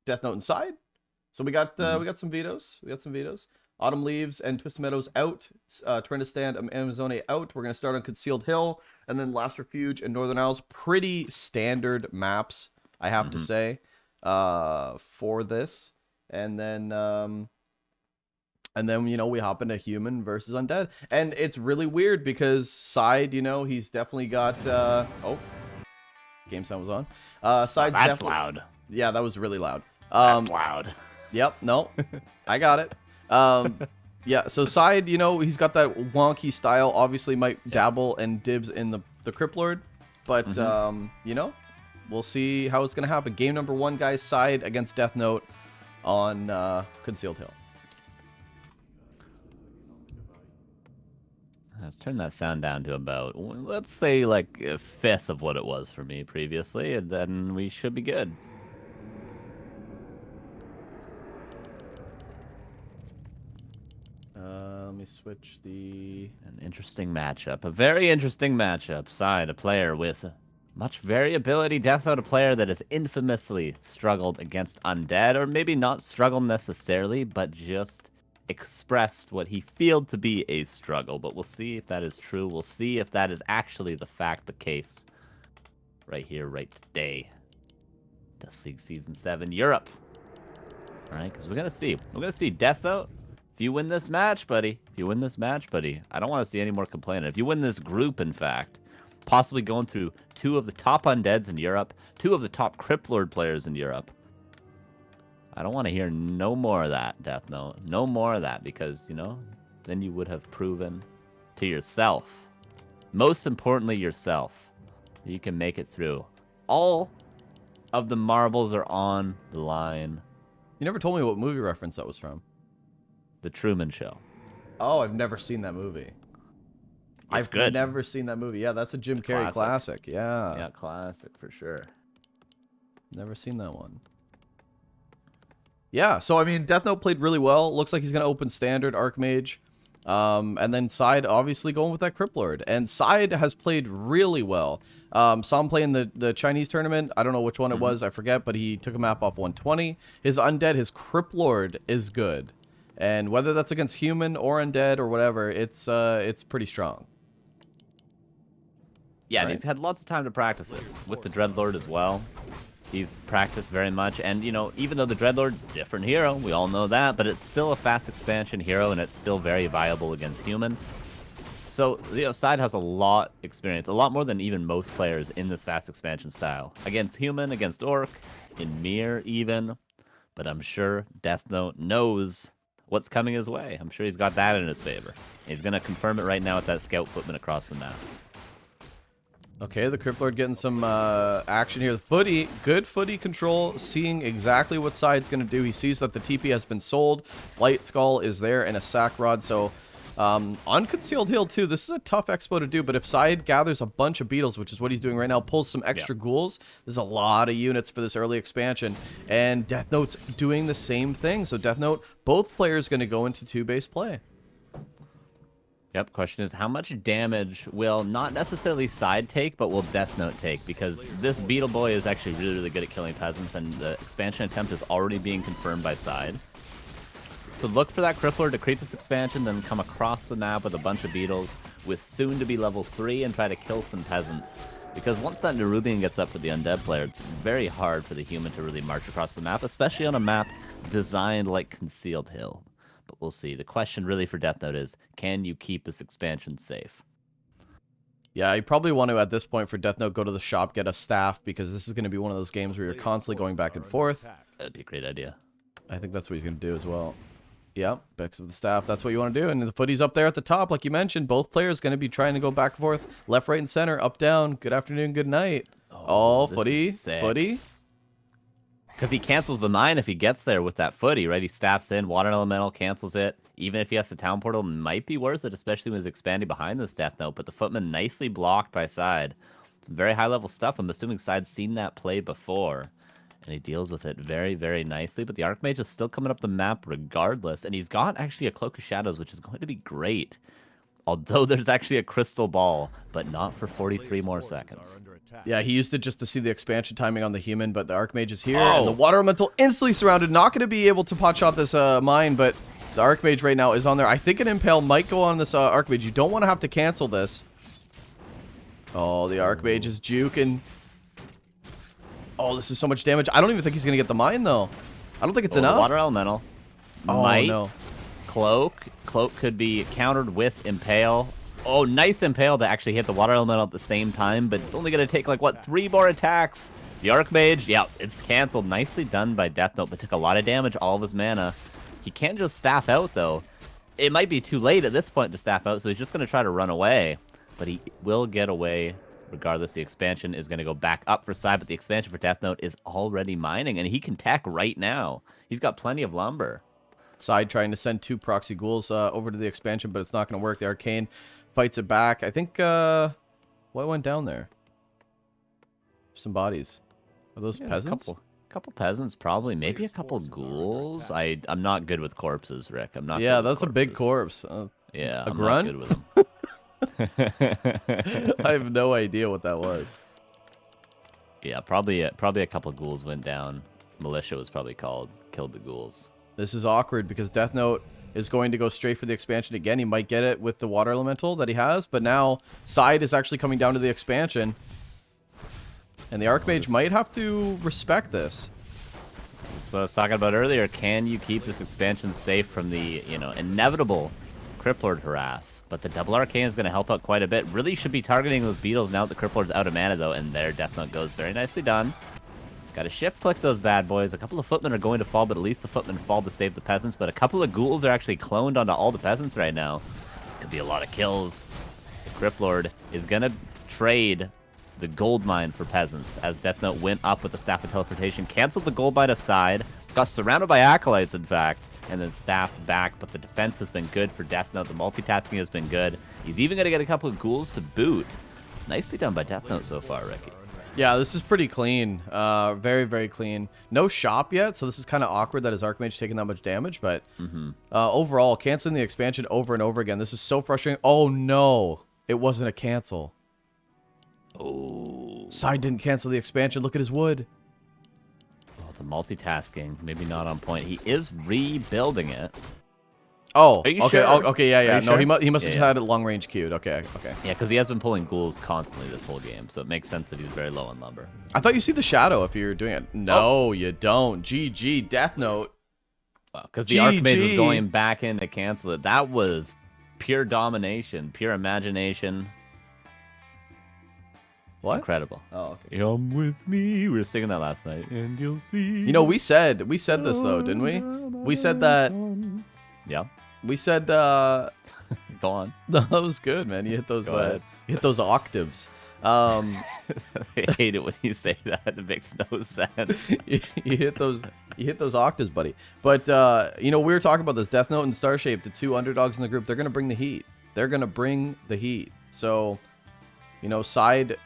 Deathnote inside. So we got some vetoes. We got some vetoes. Autumn Leaves and Twisted Meadows out. Trying to stand Amazone out. We're going to start on Concealed Hill. And then Last Refuge and Northern Isles. Pretty standard maps, I have to say, for this. And then, we hop into Human versus Undead. And it's really weird because SyDe, he's definitely got... game sound was on. SyDe's that's loud. Yeah, that was really loud. That's loud. Yep, no, I got it. Yeah, so SyDe, he's got that wonky style. Obviously, might dabble and dibs in the Crypt Lord, but we'll see how it's gonna happen. Game number 1, guys. SyDe against Deathnote on Concealed Hill. Let's turn that sound down to about, let's say, like a fifth of what it was for me previously, and then we should be good. Let me switch An interesting matchup. A very interesting matchup. SyDe, a player with much variability. Deathnote, a player that has infamously struggled against Undead, or maybe not struggled necessarily, but just expressed what he feels to be a struggle. But we'll see if that is true. We'll see if that is actually the case. Right here, right today. Dust League Season 7 Europe. Alright, because we're going to see. We're going to see Deathnote. If you win this match, buddy. I don't want to see any more complaining. If you win this group, in fact, possibly going through 2 of the top Undeads in Europe, 2 of the top Crypt Lord players in Europe. I don't want to hear no more of that, Deathnote. No more of that, because, then you would have proven to yourself, most importantly yourself, that you can make it through. All of the marbles are on the line. You never told me what movie reference that was from. The Truman Show. Oh, I've never seen that movie. I've never seen that movie. Yeah, that's a Jim Carrey classic. Yeah. Yeah, classic for sure. Never seen that one. Yeah, so I mean, Deathnote played really well. Looks like he's going to open standard Archmage. And then SyDe obviously going with that Crypt Lord. And SyDe has played really well. Saw him play in the Chinese tournament. I don't know which one it was. I forget, but he took a map off 120. His Undead, his Crypt Lord is good. And whether that's against Human or Undead or whatever, it's pretty strong. Yeah, and he's had lots of time to practice it with the Dreadlord as well. He's practiced very much, and even though the Dreadlord's a different hero, we all know that, but it's still a fast expansion hero, and it's still very viable against Human. So, SyDe has a lot experience, a lot more than even most players in this fast expansion style. Against Human, against Orc, in Mirror even, but I'm sure Deathnote knows what's coming his way. I'm sure he's got that in his favor. He's going to confirm it right now with that scout footman across the map. Okay, the Crypt Lord getting some action here. The footy, good footy control, seeing exactly what SyDe's going to do. He sees that the TP has been sold. Light Skull is there and a Sack Rod. So on Concealed Hill too, this is a tough expo to do. But if SyDe gathers a bunch of beetles, which is what he's doing right now, pulls some extra ghouls, there's a lot of units for this early expansion. And Deathnote's doing the same thing. So Deathnote, both players going to go into 2-base play. Yep, question is, how much damage will not necessarily SyDe take, but will Deathnote take? Because this Beetle Boy is actually really, really good at killing peasants, and the expansion attempt is already being confirmed by SyDe. So look for that Crippler to creep this expansion, then come across the map with a bunch of beetles, with soon to be level 3, and try to kill some peasants. Because once that Nerubian gets up for the Undead player, it's very hard for the Human to really march across the map, especially on a map designed like Concealed Hill. But we'll see. The question really for Deathnote is, can you keep this expansion safe? Yeah, you probably want to, at this point, for Deathnote, go to the shop, get a staff, because this is going to be one of those games where you're constantly going back and forth. That'd be a great idea. I think that's what he's going to do as well. Yep, picks up the staff. That's what you want to do. And the footy's up there at the top, like you mentioned. Both players going to be trying to go back and forth. Left, right, and center. Up, down. Good afternoon, good night. Oh, footy. Footy. Because he cancels the mine if he gets there with that footy, right? He staffs in, Water Elemental, cancels it. Even if he has the Town Portal, might be worth it, especially when he's expanding behind this Deathnote. But the Footman nicely blocked by SyDe. Some very high-level stuff. I'm assuming SyDe's seen that play before. And he deals with it very, very nicely. But the Archmage is still coming up the map regardless. And he's got actually a Cloak of Shadows, which is going to be great. Although there's actually a crystal ball, but not for 43 more seconds. Yeah, he used it just to see the expansion timing on the human, but the Archmage is here, and the Water Elemental instantly surrounded. Not going to be able to pot shot this mine, but the Archmage right now is on there. I think an Impale might go on this Archmage. You don't want to have to cancel this. Oh, the Archmage is juking. Oh, this is so much damage. I don't even think he's going to get the mine, though. I don't think it's enough. Water Elemental. Oh, Might. no. Cloak. Cloak could be countered with Impale. Oh, nice Impale to actually hit the Water Elemental at the same time, but it's only going to take, like, what, 3 more attacks? The Archmage, yeah, it's canceled. Nicely done by Deathnote, but took a lot of damage, all of his mana. He can't just staff out, though. It might be too late at this point to staff out, so he's just going to try to run away. But he will get away regardless. The expansion is going to go back up for SyDe, but the expansion for Deathnote is already mining, and he can tech right now. He's got plenty of lumber. SyDe trying to send 2 proxy ghouls over to the expansion, but it's not going to work. The Arcane fights it back. I think, what went down there? Some bodies. Are those peasants? Couple peasants, probably. Maybe a couple ghouls. I'm not good with corpses, Rick. I'm not. Yeah, good with that's a big corpse. Yeah, a I'm grunt? not good with them. I have no idea what that was. Yeah, probably a couple ghouls went down. Militia was probably killed the ghouls. This is awkward because Deathnote is going to go straight for the expansion again. He might get it with the Water Elemental that he has, but now SyDe is actually coming down to the expansion. And the Archmage might have to respect this. That's what I was talking about earlier. Can you keep this expansion safe from the, inevitable Cryptlord harass? But the double Arcane is going to help out quite a bit. Really should be targeting those Beetles now that the Cryptlord's out of mana, though, and there Deathnote goes. Very nicely done. Got to shift click those bad boys. A couple of footmen are going to fall, but at least the footmen fall to save the peasants. But a couple of ghouls are actually cloned onto all the peasants right now. This could be a lot of kills. The Cryptlord is going to trade the gold mine for peasants as Deathnote went up with the Staff of Teleportation, canceled the gold mine aside, got surrounded by acolytes, in fact, and then staffed back. But the defense has been good for Deathnote. The multitasking has been good. He's even going to get a couple of ghouls to boot. Nicely done by Deathnote so far, Ricky. Yeah, this is pretty clean. Very, very clean. No shop yet, so this is kind of awkward that his Archmage taking that much damage, but overall, canceling the expansion over and over again. This is so frustrating. Oh, no. It wasn't a cancel. Oh. SyDe didn't cancel the expansion. Look at his wood. Oh, the multitasking, maybe not on point. He is rebuilding it. Oh, Are you okay, sure? okay, yeah, yeah. No, sure? he must have had it long range queued. Okay, okay. Yeah, because he has been pulling ghouls constantly this whole game, so it makes sense that he's very low on lumber. I thought you see the shadow if you're doing it. No, you don't. GG, Deathnote. Because the Archmage was going back in to cancel it. That was pure domination, pure imagination. What? Incredible. Oh, okay. Come with me. We were singing that last night, and you'll see. You know, we said this though, didn't we? We said that. Yeah. We said. Go on. That was good, man. You hit those. Ahead. You hit those octaves. I hate it when you say that. It makes no sense. you hit those. You hit those octaves, buddy. But we were talking about this. Deathnote and Starshape, the 2 underdogs in the group. They're gonna bring the heat. They're gonna bring the heat. So, SyDe.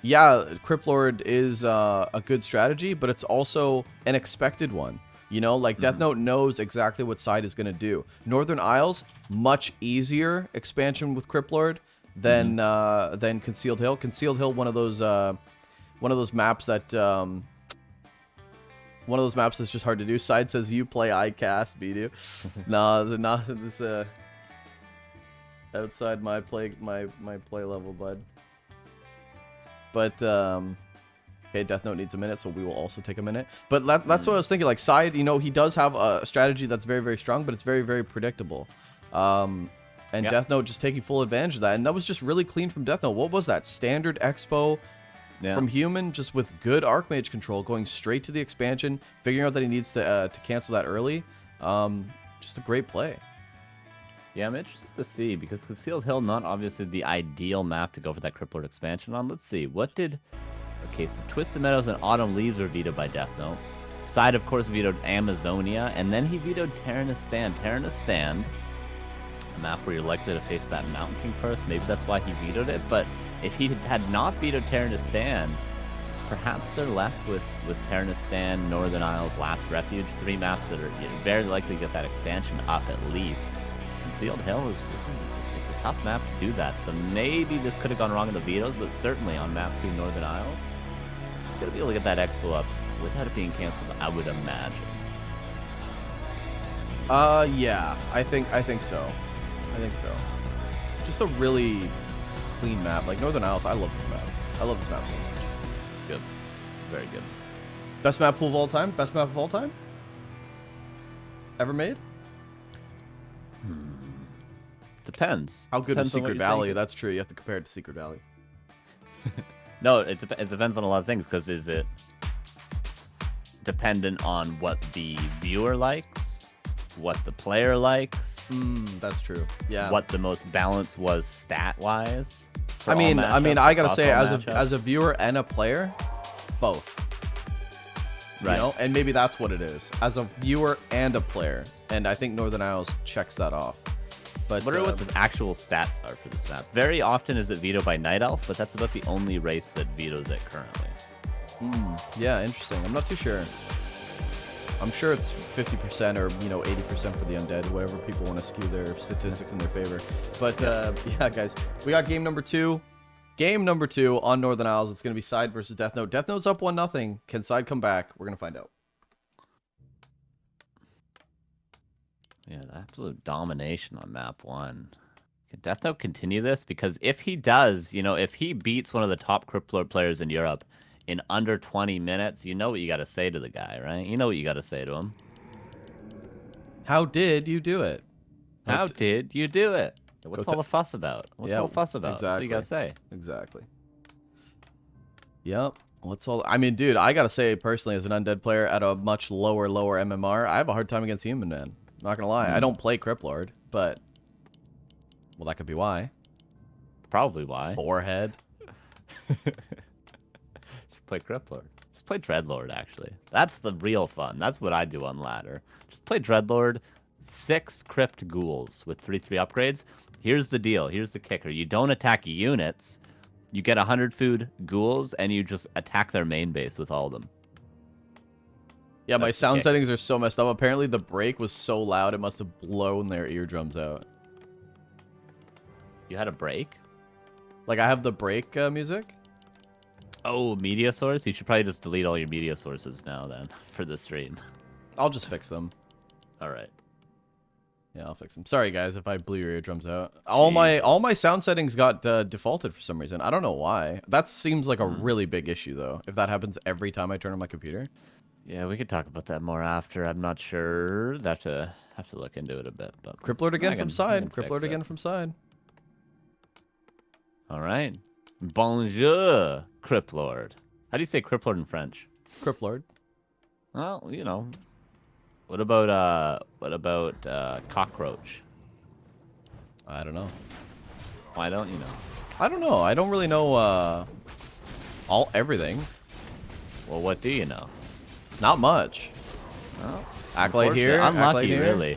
Yeah, Cryptlord is a good strategy, but it's also an expected one. Deathnote knows exactly what SyDe is going to do. Northern Isles, much easier expansion with Cryptlord than Concealed Hill. Concealed Hill, one of those maps that that's just hard to do. SyDe says you play I cast, Bidoux. Nah, this outside my play level, bud. But okay, Deathnote needs a minute, so we will also take a minute. But that's what I was thinking. Like SyDe, he does have a strategy that's very, very strong, but it's very, very predictable. And Deathnote just taking full advantage of that, and that was just really clean from Deathnote. What was that? Standard Expo from Human, just with good Archmage control, going straight to the expansion, figuring out that he needs to cancel that early. Just a great play. Yeah, I'm interested to see, because Concealed Hill, not obviously the ideal map to go for that Cryptlord expansion on. Let's see, what did... Okay, so Twisted Meadows and Autumn Leaves were vetoed by Deathnote. SyDe, of course, vetoed Amazonia, and then he vetoed Terranistan. Terranistan, a map where you're likely to face that Mountain King first. Maybe that's why he vetoed it, but if he had not vetoed Terranistan, perhaps they're left with Terranistan, Northern Isles, Last Refuge, 3 maps that are very likely to get that expansion up at least. Concealed Hill is it's a tough map to do that. So maybe this could have gone wrong in the Bidoux, but certainly on map 2 Northern Isles, it's going to be able to get that expo up without it being canceled, I would imagine. Yeah, I think so. I think so. Just a really clean map. Like Northern Isles, I love this map. I love this map so much. It's good. Very good. Best map pool of all time? Best map of all time? Ever made? Depends. How good Depends is on what Secret you're Valley? thinking. That's true. You have to compare it to Secret Valley. No, it depends on a lot of things, because is it dependent on what the viewer likes, what the player likes, That's true. Yeah. what the most balance was stat-wise? I mean, I gotta say, matchups? as a viewer and a player, both. Right. You know, and maybe that's what it is. As a viewer and a player, and I think Northern Isles checks that off. But What are what the actual stats are for this map? Very often is it veto by Night Elf, but that's about the only race that vetoes it currently. Yeah, interesting. I'm not too sure. I'm sure it's 50% or 80% for the undead, whatever people want to skew their statistics in their favor. But yeah, guys, we got game number 2. Game number 2 on Northern Isles. It's going to be SyDe versus Deathnote. Deathnote's up 1-0. Can SyDe come back? We're going to find out. Yeah, the absolute domination on map 1. Can Deathnote continue this? Because if he does, if he beats one of the top Cripplord players in Europe in under 20 minutes, you know what you got to say to the guy, right? You know what you got to say to him. How did you do it? How did you do it? What's all the fuss about? What's all the fuss about? That's what you got to say. Exactly. Yep. I mean, dude, I got to say, personally, as an undead player at a much lower MMR, I have a hard time against human, man. Not gonna lie, I don't play Cripplord, but well, that could be why. Probably why. Boarhead. Just play Cripplord. Just play Dreadlord, actually. That's the real fun. That's what I do on ladder. Just play Dreadlord, 6 Crypt Ghouls with 3/3 upgrades. Here's the deal. Here's the kicker. You don't attack units. You get 100 food ghouls, and you just attack their main base with all of them. Yeah, my sound settings are so messed up. Apparently, the break was so loud, it must have blown their eardrums out. You had a break? Like, I have the break music. Oh, media source? You should probably just delete all your media sources now, then, for the stream. I'll just fix them. All right. Yeah, I'll fix them. Sorry, guys, if I blew your eardrums out. All my sound settings got defaulted for some reason. I don't know why. That seems like a really big issue, though, if that happens every time I turn on my computer. Yeah, we could talk about that more after. I'm not sure. Have to look into it a bit. But Cripplord again from SyDe. Cripplord again from SyDe. All right. Bonjour, Cripplord. How do you say Cripplord in French? Cripplord. Well, What about cockroach? I don't know. Why don't you know? I don't know. I don't really know everything. Well, what do you know? Not much. Well, Acolyte here. Unlucky, Acolyte here. really.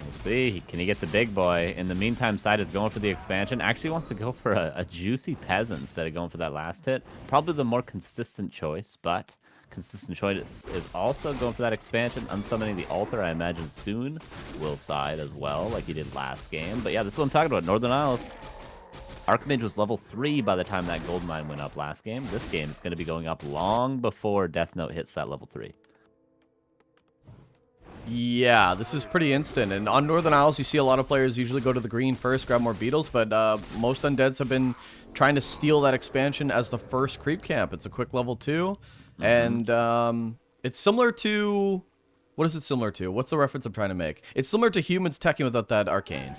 We'll see. Can he get the big boy? In the meantime, SyDe is going for the expansion. Actually wants to go for a juicy peasant instead of going for that last hit. Probably the more consistent choice, but consistent choice is also going for that expansion. Unsummoning the altar, I imagine soon will SyDe as well, like he did last game. But yeah, this is what I'm talking about. Northern Isles. Archmage was level 3 by the time that gold mine went up last game. This game is going to be going up long before Deathnote hits that level 3. Yeah, this is pretty instant. And on Northern Isles, you see a lot of players usually go to the green first, grab more beetles, but most undeads have been trying to steal that expansion as the first creep camp. It's a quick level 2, and it's similar to... What is it similar to? What's the reference I'm trying to make? It's similar to humans teching without that arcane.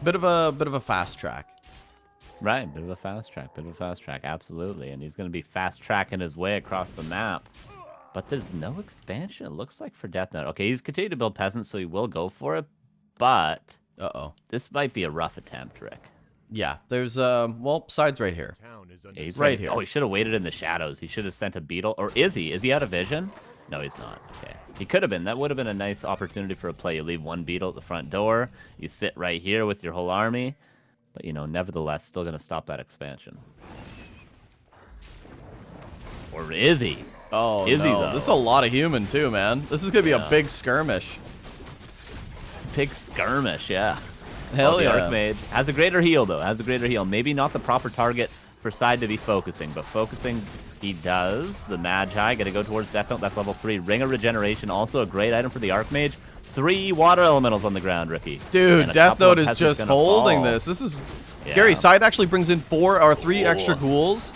Bit of a fast track. Right, bit of a fast track, absolutely. And he's going to be fast tracking his way across the map. But there's no expansion, it looks like, for Deathnote. Okay, he's continued to build peasants, so he will go for it. But this might be a rough attempt, Rick. Yeah, there's, well, SyDe's right here. Yeah, he's right here. Oh, he should have waited in the shadows. He should have sent a beetle. Or is he? Is he out of vision? No, he's not. Okay. He could have been. That would have been a nice opportunity for a play. You leave one beetle at the front door. You sit right here with your whole army. But, nevertheless, still going to stop that expansion. Or is he? Oh, is no. he, though? This is a lot of human, too, man. This is going to be a big skirmish. big skirmish, yeah. Hell The yeah. Archmage has a greater heal, though. Has a greater heal. Maybe not the proper target for SyDe to be focusing, but focusing he does. The Magi got to go towards Deathnote. That's level 3. Ring of Regeneration, also a great item for the Archmage. 3 water elementals on the ground, Ricky. Dude, Deathnote is just holding fall. this. This is Gary. SyDe actually brings in 3 extra ghouls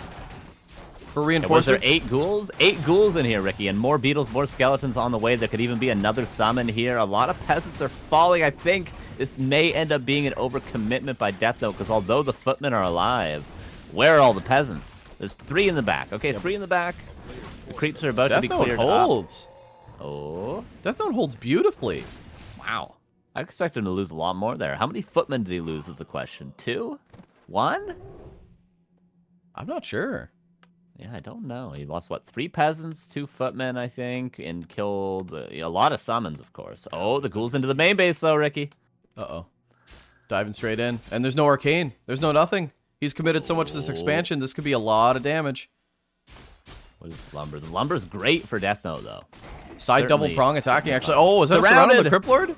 for reinforcements. Was there 8 ghouls? 8 ghouls in here, Ricky, and more beetles, more skeletons on the way. There could even be another summon here. A lot of peasants are falling. I think this may end up being an overcommitment by Deathnote, because although the footmen are alive, where are all the peasants? There's 3 in the back. Okay, 3 in the back. The creeps are about to be cleared holds. up. Oh. Deathnote holds beautifully. Wow. I expect him to lose a lot more there. How many footmen did he lose is the question. 2? 1? I'm not sure. Yeah, I don't know. He lost, what, 3 peasants, 2 footmen, I think, and killed a lot of summons, of course. Oh, the ghouls into the main base, though, Ricky. Uh-oh. Diving straight in. And there's no arcane. There's no nothing. He's committed so much to this expansion. This could be a lot of damage. What is lumber? The lumber's great for Deathnote, though. SyDe double prong attacking, actually. Oh, is that surrounded the Crypt Lord?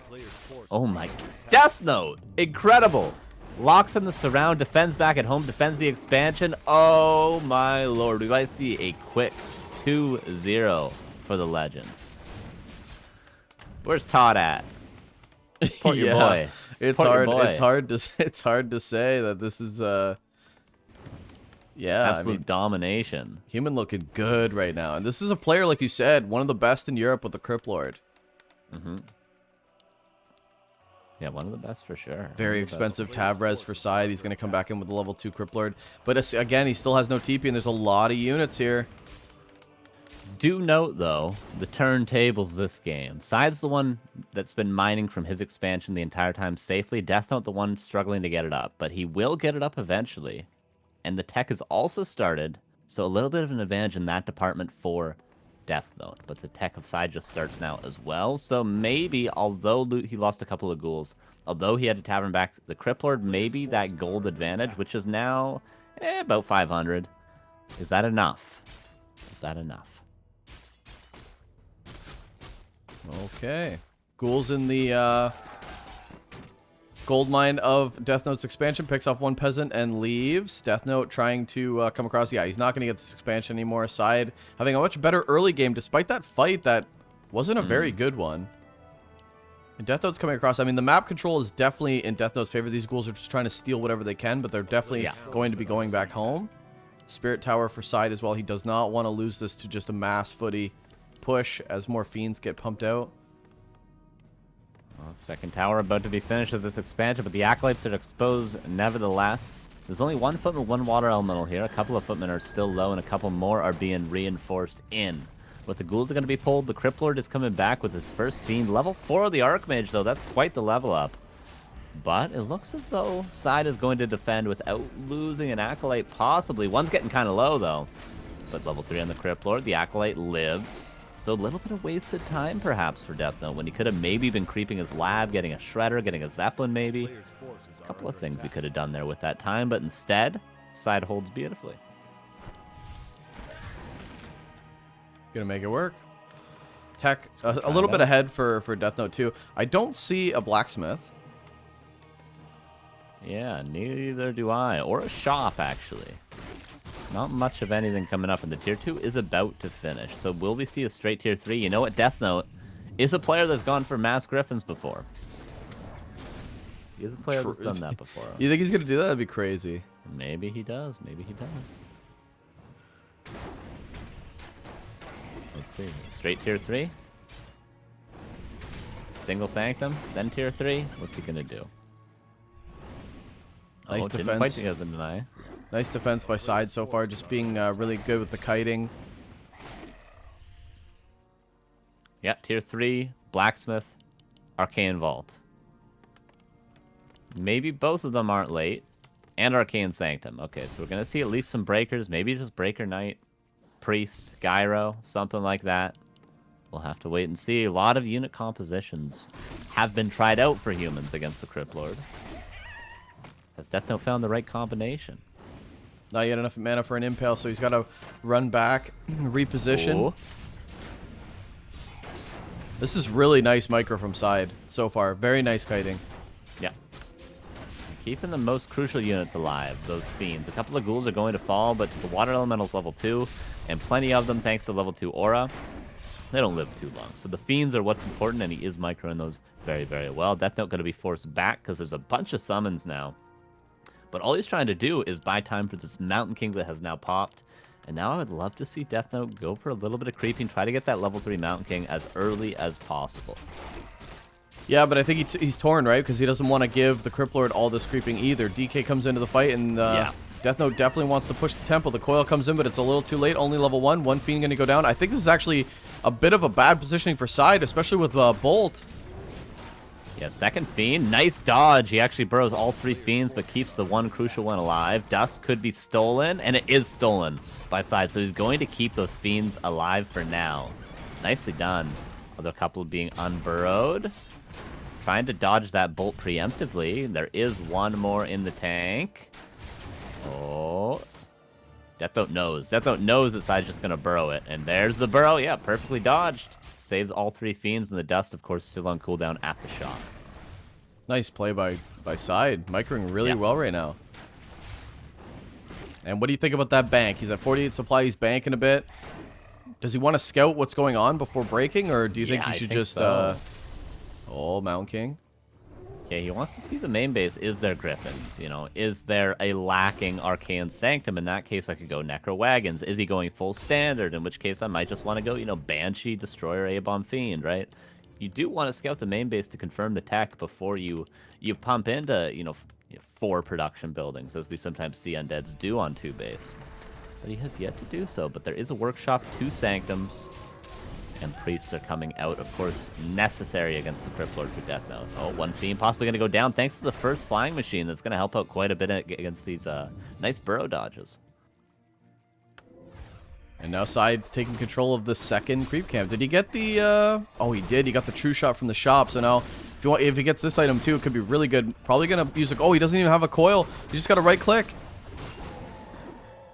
Oh, my. Deathnote! Incredible! Locks in the surround, defends back at home, defends the expansion. Oh, my lord. We might see a quick 2-0 for the legend. Where's Todd at? Support your boy. It's hard. It's hard to say that this is yeah, absolute domination. Human looking good right now, and this is a player, like you said, one of the best in Europe with the Crypt Lord. Yeah, one of the best for sure. Very expensive tab res for SyDe. He's going to come back in with the level 2 Crypt Lord, but again, he still has no TP, and there's a lot of units here. Do note, though, the turntables this game. SyDe's the one that's been mining from his expansion the entire time safely. Deathnote the one struggling to get it up, but he will get it up eventually. And the tech has also started, so a little bit of an advantage in that department for Deathnote. But the tech of SyDe just starts now as well. So maybe, although he lost a couple of ghouls, although he had to tavern back the Crypt Lord, maybe that gold advantage, which is now about 500. Is that enough? Is that enough? Okay. Ghouls in the gold mine of Deathnote's expansion, picks off 1 peasant and leaves. Deathnote trying to come across. Yeah, he's not going to get this expansion anymore. SyDe having a much better early game, despite that fight that wasn't a very good one. And Deathnote's coming across. I mean, the map control is definitely in Deathnote's favor. These ghouls are just trying to steal whatever they can, but they're definitely going to be going back home. Spirit Tower for SyDe as well. He does not want to lose this to just a mass footy push as more fiends get pumped out. Well, second tower about to be finished with this expansion, but the Acolytes are exposed nevertheless. There's only 1 footman, 1 water elemental here. A couple of footmen are still low, and a couple more are being reinforced in. But the ghouls are going to be pulled. The Crypt Lord is coming back with his first fiend. Level 4 of the Archmage, though. That's quite the level up. But it looks as though SyDe is going to defend without losing an Acolyte, possibly. One's getting kind of low, though. But level 3 on the Crypt Lord. The Acolyte lives. So a little bit of wasted time, perhaps, for Deathnote, when he could have maybe been creeping his lab, getting a Shredder, getting a Zeppelin, maybe. A couple of things he could have done there with that time, but instead, SyDe holds beautifully. Gonna make it work. Tech, a little bit ahead for Deathnote, too. I don't see a blacksmith. Yeah, neither do I. Or a shop, actually. Not much of anything coming up, and the Tier 2 is about to finish. So will we see a straight Tier 3? You know what? Deathnote is a player that's gone for Mass Griffins before. He is a player that's done that before. You think he's going to do that? That'd be crazy. Maybe he does. Maybe he does. Let's see. Straight Tier 3? Single Sanctum? Then Tier 3? What's he going to do? Nice Didn't defense. quite get the deny. Nice defense by SyDe so far, just being really good with the kiting. Yeah, Tier 3, Blacksmith, Arcane Vault. Maybe both of them aren't late. And Arcane Sanctum. Okay, so we're going to see at least some Breakers. Maybe just Breaker Knight, Priest, Gyro, something like that. We'll have to wait and see. A lot of unit compositions have been tried out for humans against the Crypt Lord. Has Deathnote found the right combination? Not yet enough mana for an impale, so he's got to run back, reposition. Ooh. This is really nice micro from side so far. Very nice kiting. Yeah. Keeping the most crucial units alive, those fiends. A couple of ghouls are going to fall, but the water elemental's level 2, and plenty of them thanks to level 2 aura. They don't live too long. So the fiends are what's important, and he is microing those very, very well. Deathnote going to be forced back because there's a bunch of summons now. But all he's trying to do is buy time for this Mountain King that has now popped. And now I would love to see Deathnote go for a little bit of creeping, try to get that level 3 Mountain King as early as possible. Yeah, but I think he's torn, right? Because he doesn't want to give the Crypt Lord all this creeping either. DK comes into the fight, and Deathnote definitely wants to push the temple. The coil comes in, but it's a little too late. Only level 1. One fiend going to go down. I think this is actually a bit of a bad positioning for side, especially with Bolt. Yeah, second fiend. Nice dodge. He actually burrows all 3 fiends, but keeps the one crucial one alive. DuSt could be stolen, and it is stolen by side. So he's going to keep those fiends alive for now. Nicely done. Other couple being unburrowed. Trying to dodge that bolt preemptively. There is one more in the tank. Oh. Deathnote knows. Deathnote knows that side's just going to burrow it. And there's the burrow. Yeah, perfectly dodged. Saves all 3 fiends, and the DuSt, of course, still on cooldown at the shot. Nice play by side. Microing really well right now. And what do you think about that bank? He's at 48 supply. He's banking a bit. Does he want to scout what's going on before breaking, or do you think he should just... Oh, Mountain King. Yeah, he wants to see the main base. Is there Griffins? You know, is there a lacking Arcane Sanctum? In that case, I could go Necro Wagons. Is he going full standard? In which case, I might just want to go, you know, Banshee, Destroyer, A-Bomb, Fiend, right? You do want to scout the main base to confirm the tech before you pump into, you know, 4 production buildings, as we sometimes see undeads do on 2 base. But he has yet to do so. But there is a workshop, 2 Sanctums. And priests are coming out, of course, necessary against the Crypt Lord for Deathnote. Oh, one fiend possibly going to go down thanks to the first flying machine. That's going to help out quite a bit against these nice burrow dodges. And now side's taking control of the second creep camp. Did he get the... Oh, he did. He got the true shot from the shop. So now, if he gets this item too, it could be really good. Probably going to use... Oh, he doesn't even have a coil. He just got to right-click.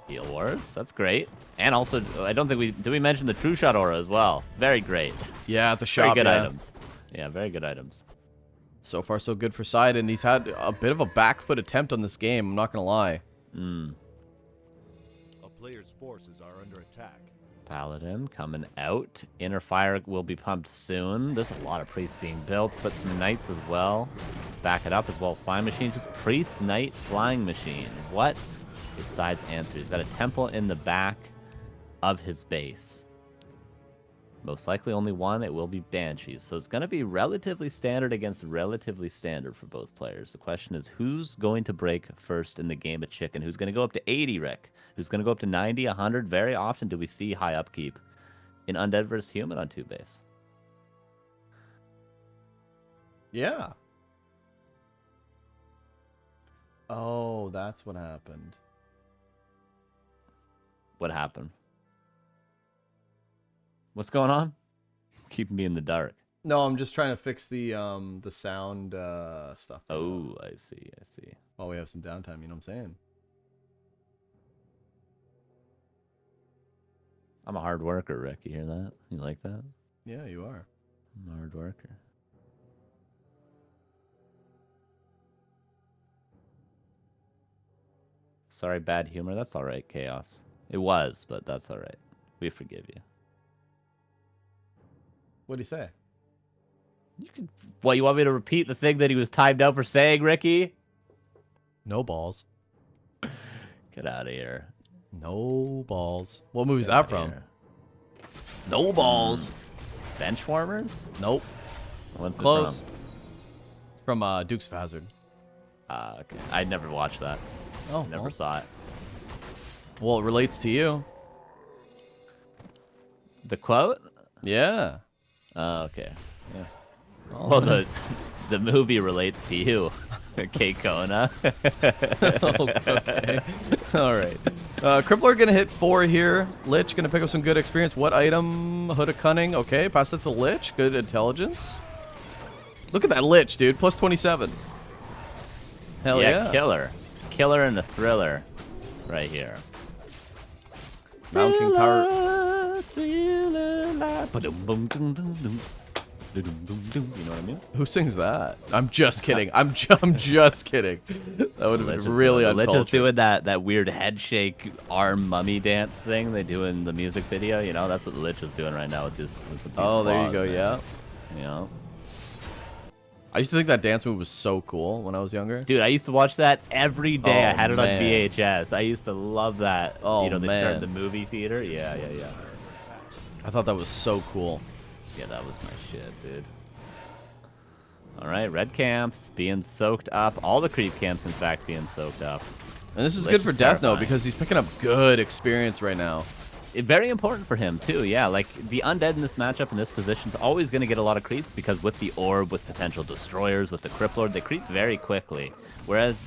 Heal wards. That's great. And also, I don't think we mention the True Shot aura as well. Very great. Yeah, at the shop. Very good items. Yeah, very good items. So far, so good for side, and he's had a bit of a back foot attempt on this game. I'm not gonna lie. A player's forces are under attack. Paladin coming out. Inner Fire will be pumped soon. There's a lot of priests being built, but some knights as well. Back it up as well as flying machine. Just priest, knight, flying machine. What is side's answer? He's got a temple in the back of his base. Most likely only one. It will be Banshees. So it's going to be relatively standard against relatively standard for both players. The question is, who's going to break first in the game of chicken? Who's going to go up to 80, Rick? Who's going to go up to 90, 100? Very often do we see high upkeep in Undead vs. Human on 2 base. Yeah. Oh, that's what happened. What happened? What's going on? Keeping me in the dark. No, I'm just trying to fix the sound stuff. Oh, I see. While we have some downtime, you know what I'm saying? I'm a hard worker, Rick. You hear that? You like that? Yeah, you are. I'm a hard worker. Sorry, bad humor. That's all right, Chaos. It was, but that's all right. We forgive you. What do you say? You can. What, you want me to repeat the thing that he was timed out for saying, Ricky? No balls. Get out of here. No balls. What movie is that from? Here. No balls. Benchwarmers? Nope. What's Close. it from Dukes of Hazzard. Okay. I never watched that. Oh, Never well. saw it. Well, it relates to you. The quote? Yeah. Oh, okay. Yeah. Oh. Well, the movie relates to you, Kate Kona. Okay. All right. Crippler gonna hit 4 here. Lich gonna pick up some good experience. What item? Hood of Cunning. Okay, pass that to Lich. Good intelligence. Look at that Lich, dude. Plus 27. Hell yeah. Killer. Killer and a thriller right here. Mountain King power. You know what I mean? Who sings that? I'm just kidding. I'm just kidding. That would have been really The uncultured. Lich is doing that weird head shake arm mummy dance thing they do in the music video. You know, that's what the Lich is doing right now with these Oh, there you claws, go. man. Yeah. You know? I used to think that dance move was so cool when I was younger. Dude, I used to watch that every day. I Oh, had it man. on VHS. I used to love that. Oh, you know, they started man. the movie theater. Yeah. I thought that was so cool. Yeah, that was my shit, dude. All right, red camps being soaked up. All the creep camps, in fact, being soaked up. And this is Lich good for is Deathnote terrifying. because he's picking up good experience right now. Very important for him, too. Yeah, like, the undead in this matchup in this position is always going to get a lot of creeps because with the orb, with potential destroyers, with the Crypt Lord, they creep very quickly. Whereas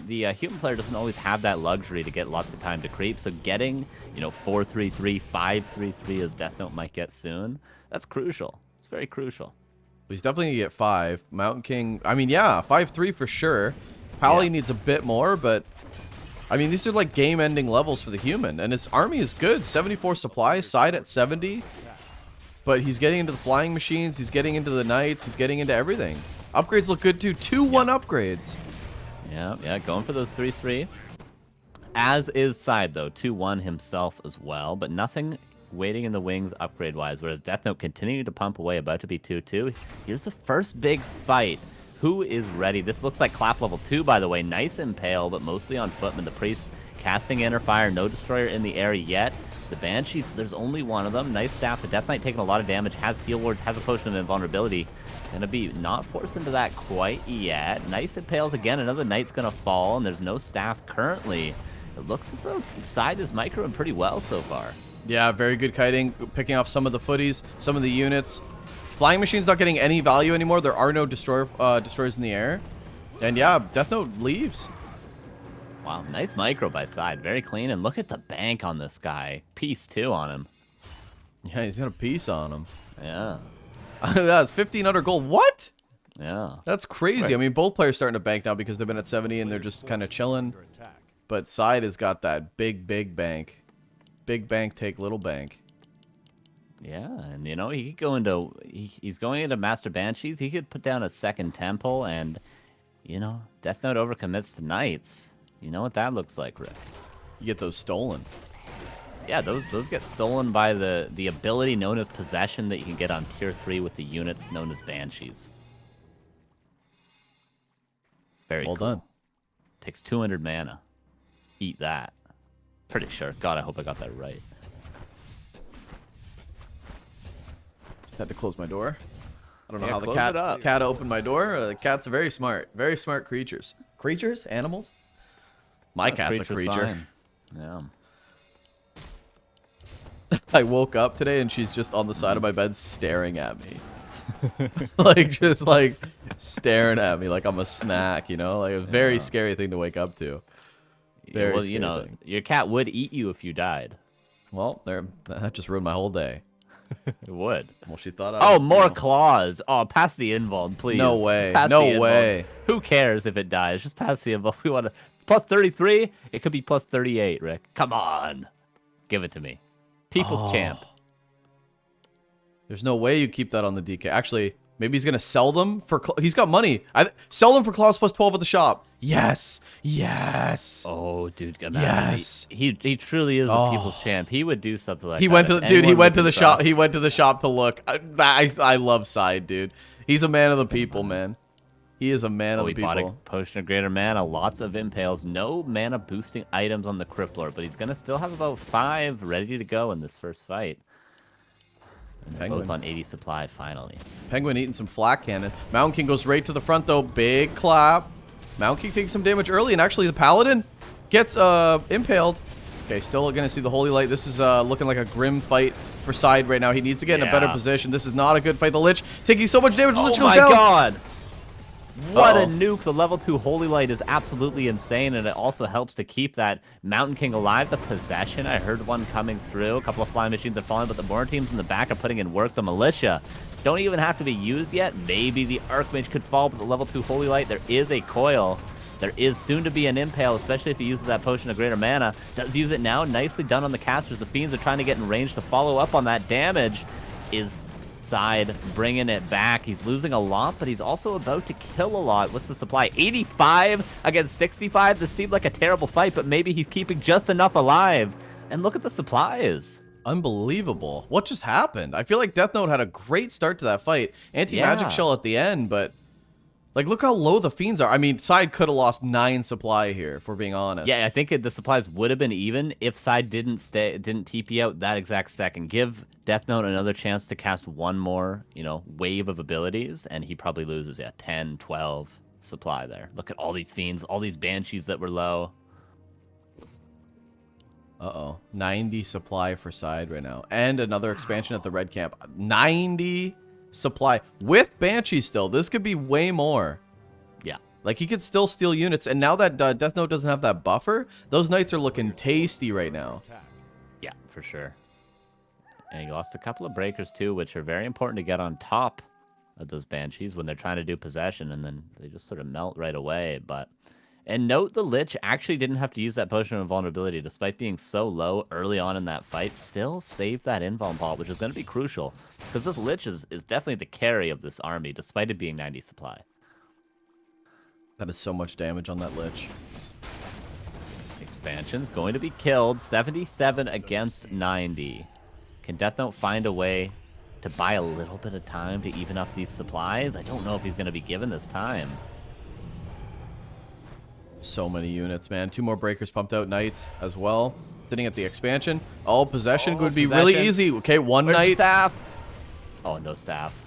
the human player doesn't always have that luxury to get lots of time to creep. So getting, 4-3-3, 5-3-3 as Deathnote might get soon, that's crucial. It's very crucial. He's definitely going to get 5. Mountain King, I mean, yeah, 5-3 for sure. Pally needs a bit more, but... I mean, these are like game-ending levels for the human, and his army is good. 74 supply, side at 70. But he's getting into the flying machines, he's getting into the knights, he's getting into everything. Upgrades look good too. 2-1 upgrades. Yeah, going for those 3-3. As is SyDe, though, 2-1 himself as well, but nothing waiting in the wings upgrade-wise, whereas Deathnote continuing to pump away, about to be 2-2. Here's the first big fight. Who is ready? This looks like clap level 2, by the way. Nice impale, but mostly on Footman. The Priest casting Inner Fire. No Destroyer in the area yet. The Banshees, there's only one of them. Nice staff. The Death Knight taking a lot of damage. Has Heal Wards, has a Potion of Invulnerability. Gonna be not forced into that quite yet. Nice impales again. Another Knight's gonna fall, and there's no staff currently. It looks as though SyDe is microing pretty well so far. Yeah, very good kiting. Picking off some of the footies, some of the units. Flying Machine's not getting any value anymore. There are no destroyers in the air. And yeah, Deathnote leaves. Wow, nice micro by SyDe. Very clean. And look at the bank on this guy. Piece 2 on him. Yeah, he's got a piece on him. Yeah. That's 1,500 gold. What? Yeah. That's crazy. I mean, both players starting to bank now because they've been at 70 and they're just kind of chilling. Under attack. But SyDe has got that big bank. Big bank, take little bank. Yeah, and he could go into he's going into Master Banshees. He could put down a second temple, and Deathnote overcommits to Knights. You know what that looks like, Rick? You get those stolen. Yeah, those get stolen by the ability known as Possession that you can get on tier 3 with the units known as Banshees. Very Well cool. done. Takes 200 mana. Eat that. Pretty sure. God, I hope I got that right. Had to close my door. I don't know Yeah, how the close it up. cat opened my door. The cat's very smart creatures. Creatures? Animals? My cat's a Creature's creature. fine. Yeah. I woke up today and she's just on the side of my bed staring at me. just staring at me like I'm a snack, like a very scary thing to wake up to. Very Well, scary thing. your cat would eat you if you died. Well, that just ruined my whole day. It would. Well, she thought Oh, more claws. Oh, pass the invuln, please. No way. Pass No the invuln. way. Who cares if it dies? Just pass the invuln. We want to plus 33. It could be plus 38, Rick. Come on. Give it to me. People's champ. There's no way you keep that on the DK. Actually, maybe he's going to sell them for... He's got money. Sell them for claws plus 12 at the shop. Yes. Yes. Oh, dude. Imagine. Yes. He truly is a people's champ. He would do something like He that. went to if dude. He anyone went to would the shop. trust. He went to the shop to look. I love SyDe, dude. He's a man of the people, man. He is a man of Oh, the he bought a people. potion of greater mana, lots of impales, no mana boosting items on the Crypt Lord, but he's gonna still have about 5 ready to go in this first fight. And they're both Penguin. on 80 supply finally. Penguin eating some flak cannon. Mountain King goes right to the front though. Big clap. Mountain King takes some damage early, and actually the Paladin gets impaled. Okay, still gonna see the Holy Light. This is looking like a grim fight for SyDe right now. He needs to get in a better Yeah. position. This is not a good fight. The Lich taking so much damage. The Lich Oh goes my down. god! What a Uh-oh. nuke. The level 2 Holy Light is absolutely insane, and it also helps to keep that Mountain King alive. The Possession, I heard one coming through. A couple of flying machines are falling, but the more teams in the back are putting in work. The Militia don't even have to be used yet. Maybe the Archmage could fall, but the level 2 Holy Light, there is a coil. There is soon to be an impale, especially if he uses that potion of greater mana. Does use it now. Nicely done on the casters. The Fiends are trying to get in range to follow up on that damage. Is Side bringing it back. He's losing a lot, but he's also about to kill a lot. What's the supply? 85 against 65. This seemed like a terrible fight, but maybe he's keeping just enough alive. And look at the supplies. Unbelievable. What just happened? I feel like Deathnote had a great start to that fight. Anti-magic Yeah. shell at the end, but like look how low the fiends are. I mean, Side could have lost 9 supply here, if we're being honest. Yeah, I think the supplies would have been even if Side didn't TP out that exact second. Give Deathnote another chance to cast one more, wave of abilities, and he probably loses, 10, 12 supply there. Look at all these fiends, all these banshees that were low. Uh-oh. 90 supply for Side right now. And another expansion at the red camp. 90 supply. With Banshee still. This could be way more. Yeah. Like, he could still steal units. And now that Deathnote doesn't have that buffer, those knights are looking tasty right now. Yeah, for sure. And he lost a couple of breakers, too, which are very important to get on top of those banshees when they're trying to do possession. And then they just sort of melt right away. And note the Lich actually didn't have to use that potion of invulnerability despite being so low early on in that fight. Still saved that invuln pot, which is going to be crucial because this Lich is definitely the carry of this army despite it being 90 supply. That is so much damage on that Lich. Expansion's going to be killed. 77 against 90. Can Deathnote find a way to buy a little bit of time to even up these supplies? I don't know if he's going to be given this time. So many units, man. 2 more breakers pumped out knights as well. Sitting at the expansion. Oh, possession would be really easy. Okay, one Where's the knight. staff? Oh, no staff.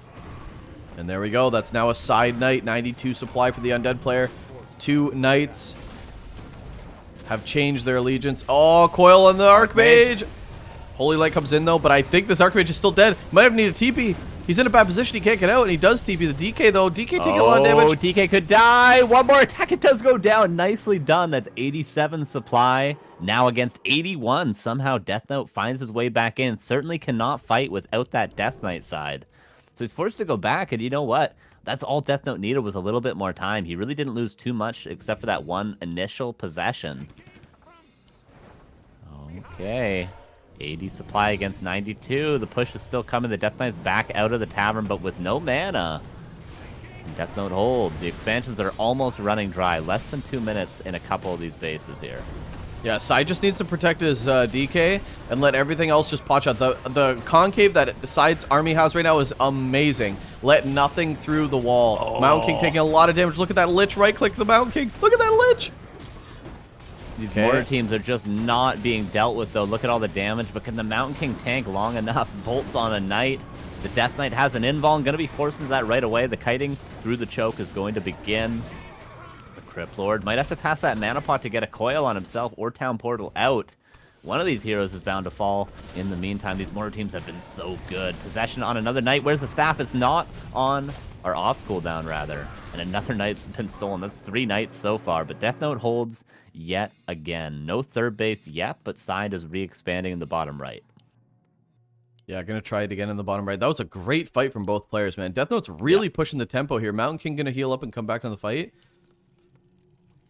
And there we go. That's now a Side knight. 92 supply for the undead player. 2 knights have changed their allegiance. Oh, coil on the Archmage. Holy Light comes in, though, but I think this Archmage is still dead. Might have needed a TP. He's in a bad position. He can't get out, and he does TP the DK, though. DK taking a lot of damage. Oh, DK could die. One more attack. It does go down. Nicely done. That's 87 supply. Now against 81. Somehow Deathnote finds his way back in. Certainly cannot fight without that Death Knight side. So he's forced to go back, and you know what? That's all Deathnote needed was a little bit more time. He really didn't lose too much except for that one initial possession. Okay. 80 supply against 92. The push is still coming. The Death Knight's back out of the tavern, but with no mana. Can Deathnote hold? The expansions are almost running dry. Less than 2 minutes in a couple of these bases here. Yeah, Side just needs to protect his DK and let everything else just potch out. The concave that Side's army has right now is amazing. Let nothing through the wall. Oh. Mountain King taking a lot of damage. Look at that Lich. Right-click the Mountain King. Look at that Lich. These Okay. mortar teams are just not being dealt with, though. Look at all the damage, but can the Mountain King tank long enough? Bolts on a Knight. The Death Knight has an invuln. Going to be forced into that right away. The kiting through the choke is going to begin. The Crypt Lord might have to pass that mana pot to get a coil on himself or Town Portal out. One of these heroes is bound to fall. In the meantime, these mortar teams have been so good. Possession on another Knight. Where's the staff? It's not on, or off cooldown, rather. And another Knight's been stolen. That's 3 Knights so far, but Deathnote holds yet again. No third base yet, but Side is re-expanding in the bottom right. Yeah, gonna try it again in the bottom right. That was a great fight from both players, man. Deathnote's really pushing the tempo here. Mountain King gonna heal up and come back on the fight.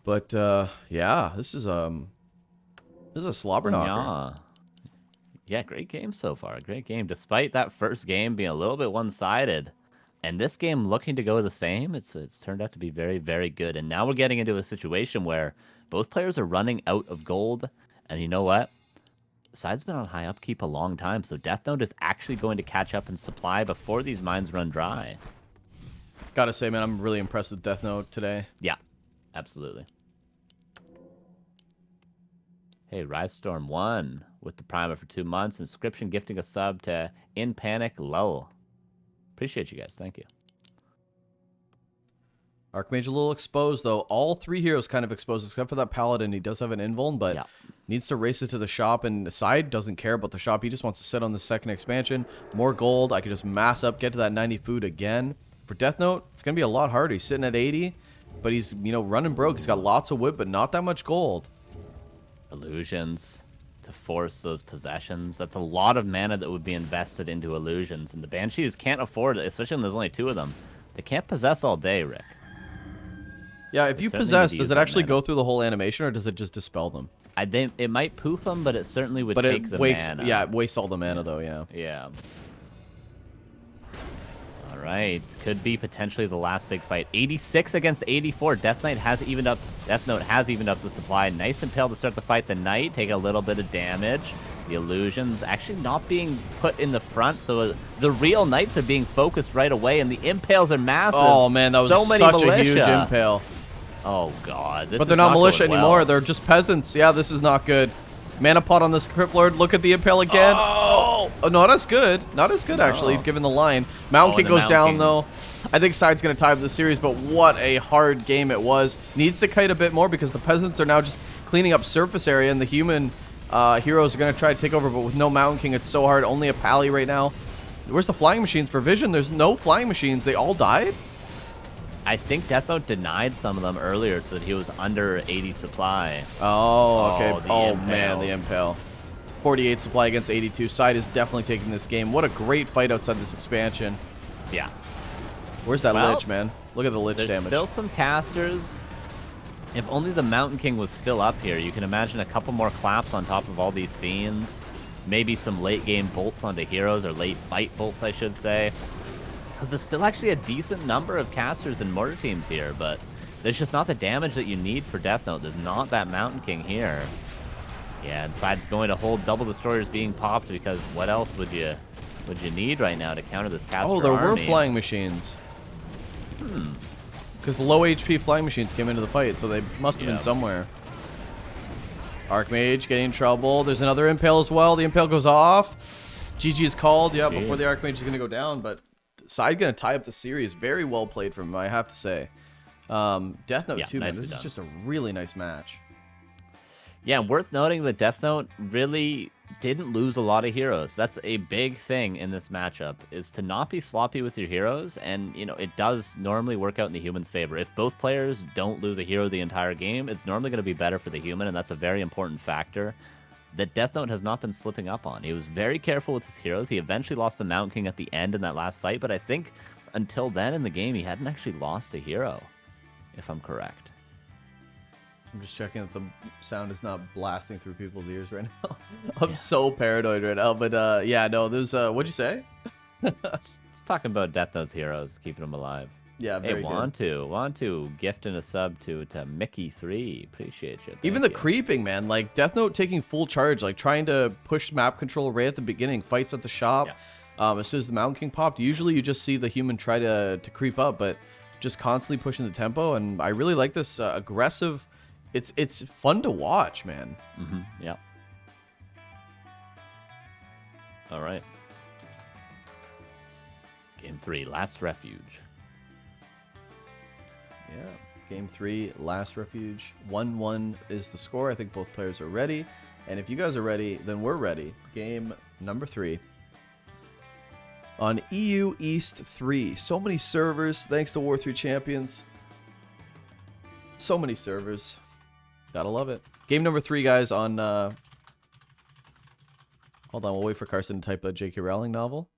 But yeah, this is a slobber knocker. Yeah, great game so far. Great game. Despite that first game being a little bit one-sided, and this game looking to go the same, it's turned out to be very, very good. And now we're getting into a situation where both players are running out of gold. And you know what? Side's been on high upkeep a long time, so Deathnote is actually going to catch up in supply before these mines run dry. Gotta say, man, I'm really impressed with Deathnote today. Yeah, absolutely. Hey, Rise Storm 1 with the primer for 2 months. Inscription gifting a sub to In Panic Lull. Appreciate you guys. Thank you. Archmage a little exposed, though. All 3 heroes kind of exposed, except for that Paladin. He does have an invuln, but needs to race it to the shop, and Side doesn't care about the shop. He just wants to sit on the second expansion. More gold. I can just mass up, get to that 90 food again. For Deathnote, it's going to be a lot harder. He's sitting at 80, but he's, running broke. He's got lots of wood, but not that much gold. Illusions to force those possessions. That's a lot of mana that would be invested into illusions, and the Banshees can't afford it, especially when there's only 2 of them. They can't possess all day, Rick. Yeah, if you possess, does it actually go through the whole animation, or does it just dispel them? I think it might poof them, but it certainly would take the mana. Yeah, it wastes all the mana, though, yeah. Yeah. All right, could be potentially the last big fight. 86 against 84. Deathnote has evened up the supply. Nice impale to start the fight. The Knight take a little bit of damage. The illusions actually not being put in the front, so the real Knights are being focused right away, and the impales are massive. Oh man, that was so many such militia. a huge impale. Oh god, this But is they're not militia going anymore. well. They're just peasants. Yeah, this is not good. Mana pot on this Crypt Lord. Look at the impale again. Oh, not as good. Not as good, actually, given the line. Mountain King the goes Mountain down, King. though. I think Side's going to tie up the series, but what a hard game it was. Needs to kite a bit more because the peasants are now just cleaning up surface area, and the human heroes are going to try to take over, but with no Mountain King, it's so hard. Only a pally right now. Where's the flying machines for Vision? There's no flying machines. They all died? I think Deathnote denied some of them earlier so that he was under 80 supply. Oh, okay. Oh, the Oh, man, the impales. impale. 48 supply against 82. Side is definitely taking this game. What a great fight outside this expansion. Yeah. Where's that Well, Lich, man? Look at the Lich There's damage. still some casters. If only the Mountain King was still up here, you can imagine a couple more claps on top of all these fiends. Maybe some late game bolts onto heroes, or late fight bolts, I should say. Because there's still actually a decent number of casters and mortar teams here, but there's just not the damage that you need for Deathnote. There's not that Mountain King here. Yeah, and Side's going to hold double destroyers being popped because what else would you need right now to counter this caster Oh, there were army? flying machines. Because low HP flying machines came into the fight, so they must have been Yeah. somewhere. Archmage getting in trouble. There's another impale as well. The impale goes off. GG is called, yeah, before the Archmage is going to go down, but Side going to tie up the series. Very well played from him, I have to say. Deathnote Yeah, too, man. nicely This is done. just a really nice match. Yeah, worth noting that Deathnote really didn't lose a lot of heroes. That's a big thing in this matchup, is to not be sloppy with your heroes, and, you know, it does normally work out in the human's favor. If both players don't lose a hero the entire game, it's normally going to be better for the human, and that's a very important factor that Deathnote has not been slipping up on. He was very careful with his heroes. He eventually lost the Mountain King at the end in that last fight, but I think until then in the game, he hadn't actually lost a hero, if I'm correct. I'm just checking that the sound is not blasting through people's ears right now. I'm so paranoid right now, but yeah, no, there's what'd you say? Just talking about Deathnote's heroes, keeping them alive. Yeah, very Hey, good. want to gifting a sub to Mickey3. Appreciate you. Even Thank the you. creeping, man, like Deathnote taking full charge, like trying to push map control right at the beginning, fights at the shop. As soon as the Mountain King popped, usually you just see the human try to creep up, but just constantly pushing the tempo, and I really like this aggressive. It's fun to watch, man. Yeah. All right. Game 3, Last Refuge. Yeah. Game 3, Last Refuge. 1-1 is the score. I think both players are ready. And if you guys are ready, then we're ready. Game number 3. On EU East 3. So many servers, thanks to War 3 Champions. So many servers. Gotta love it. Game number 3, guys, on... Hold on, we'll wait for Carson to type a J.K. Rowling novel.